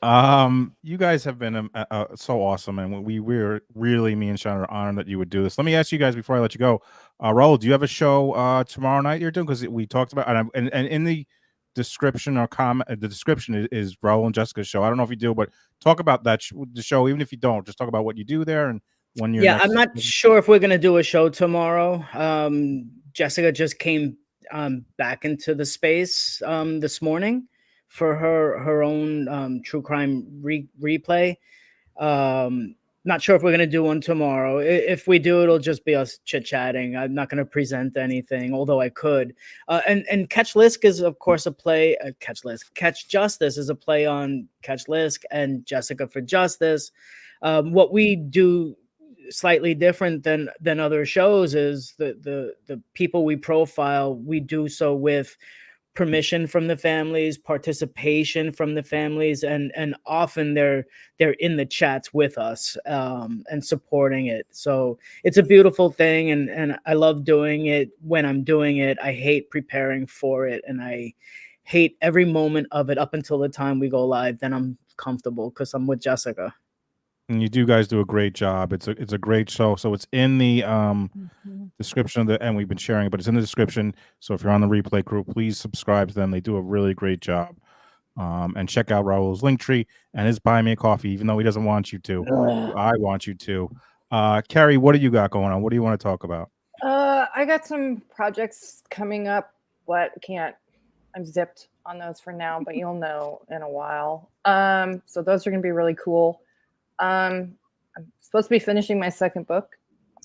Speaker 3: ocean.
Speaker 2: You guys have been so awesome, and we're really, me and Sean are honored that you would do this. Let me ask you guys before I let you go, Raul, do you have a show tomorrow night you're doing? Because we talked about and in the description or comment, the description is Raul and Jessica's show. I don't know if you do, but talk about that the show. Even if you don't, just talk about what you do there and when you're.
Speaker 4: Yeah, I'm not sure if we're gonna do a show tomorrow. Jessica just came back into the space this morning for her own true crime replay. Not sure if we're gonna do one tomorrow. If we do, it'll just be us chit-chatting. I'm not gonna present anything, although I could. And Catch Lisk is of course a play. Catch Justice is a play on Catch Lisk and Jessica for Justice. What we do slightly different than other shows is the people we profile, we do so with permission from the families, participation from the families, and often they're in the chats with us and supporting it. So it's a beautiful thing, and I love doing it when I'm doing it. I hate preparing for it, and I hate every moment of it up until the time we go live. Then I'm comfortable because I'm with Jessica.
Speaker 2: And you guys do a great job. It's a great show. So it's in the description of and we've been sharing it, but it's in the description. So if you're on the replay crew, please subscribe to them. They do a really great job. And check out Raul's Linktree and his Buy Me a Coffee, even though he doesn't want you to. I want you to. Kerri, what do you got going on? What do you want to talk about?
Speaker 3: I got some projects coming up, but I'm zipped on those for now, but you'll know in a while. So those are going to be really cool. I'm supposed to be finishing my second book.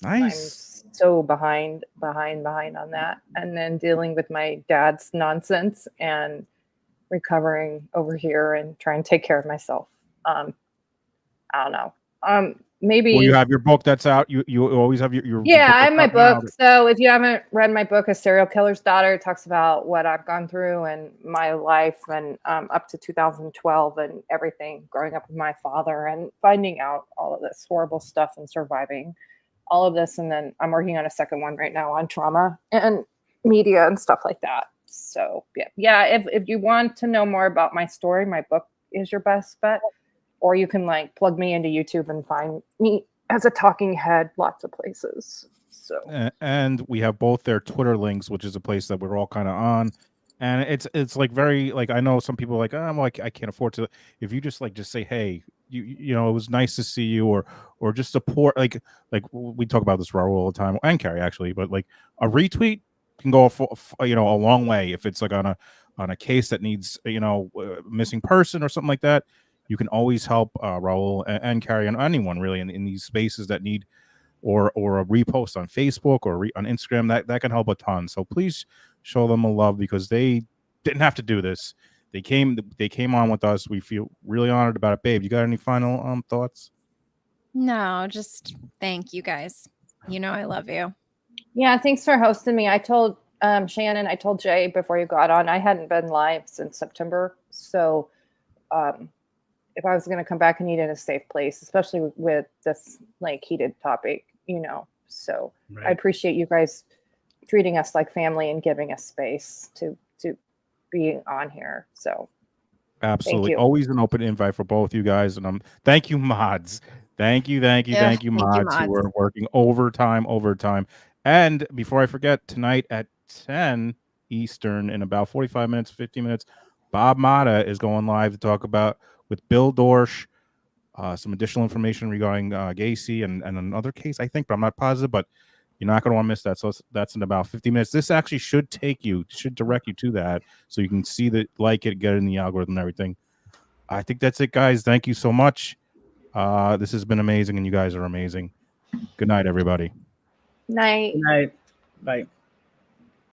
Speaker 2: Nice.
Speaker 3: I'm so behind on that, and then dealing with my dad's nonsense and recovering over here and trying to take care of myself. I don't know. Maybe.
Speaker 2: Well, you have your book that's out. You always have your
Speaker 3: yeah. I have my book.
Speaker 2: Now.
Speaker 3: So if you haven't read my book, A Serial Killer's Daughter, it talks about what I've gone through and my life and up to 2012 and everything, growing up with my father and finding out all of this horrible stuff and surviving all of this. And then I'm working on a second one right now on trauma and media and stuff like that. So yeah. If you want to know more about my story, my book is your best bet. Or you can plug me into YouTube and find me as a talking head lots of places. So
Speaker 2: and we have both their Twitter links, which is a place that we're all kind of on. And it's like very I know some people are like, I'm like, I can't afford to. If you just say, hey, you know, it was nice to see you, or just support like we talk about this Raul all the time, and Kerri actually, but a retweet can go a long way if it's on a case that needs missing person or something like that. You can always help Raul and Kerri and anyone really in these spaces that need or a repost on Facebook or on Instagram. That can help a ton. So please show them a love because they didn't have to do this. They came on with us. We feel really honored about it. Babe, you got any final thoughts?
Speaker 5: No, just thank you guys. You know I love you.
Speaker 3: Yeah, thanks for hosting me. I told Shannon, I told Jay before you got on, I hadn't been live since September. So if I was going to come back, I needed a safe place, especially with this heated topic, So right. I appreciate you guys treating us like family and giving us space to be on here. So
Speaker 2: absolutely, always an open invite for both you guys, and thank you, mods. Thank you, mods, who are working overtime. And before I forget, tonight at 10 Eastern, in about 45 minutes, 15 minutes, Bob Mata is going live to talk about with Bill Dorsch, some additional information regarding Gacy and another case, I think, but I'm not positive. But you're not going to want to miss that. So that's in about 50 minutes. This actually should direct you to that, so you can see that, like it, get it in the algorithm and everything. I think that's it, guys. Thank you so much. This has been amazing, and you guys are amazing. Good night, everybody.
Speaker 3: Night.
Speaker 4: Good night. Bye.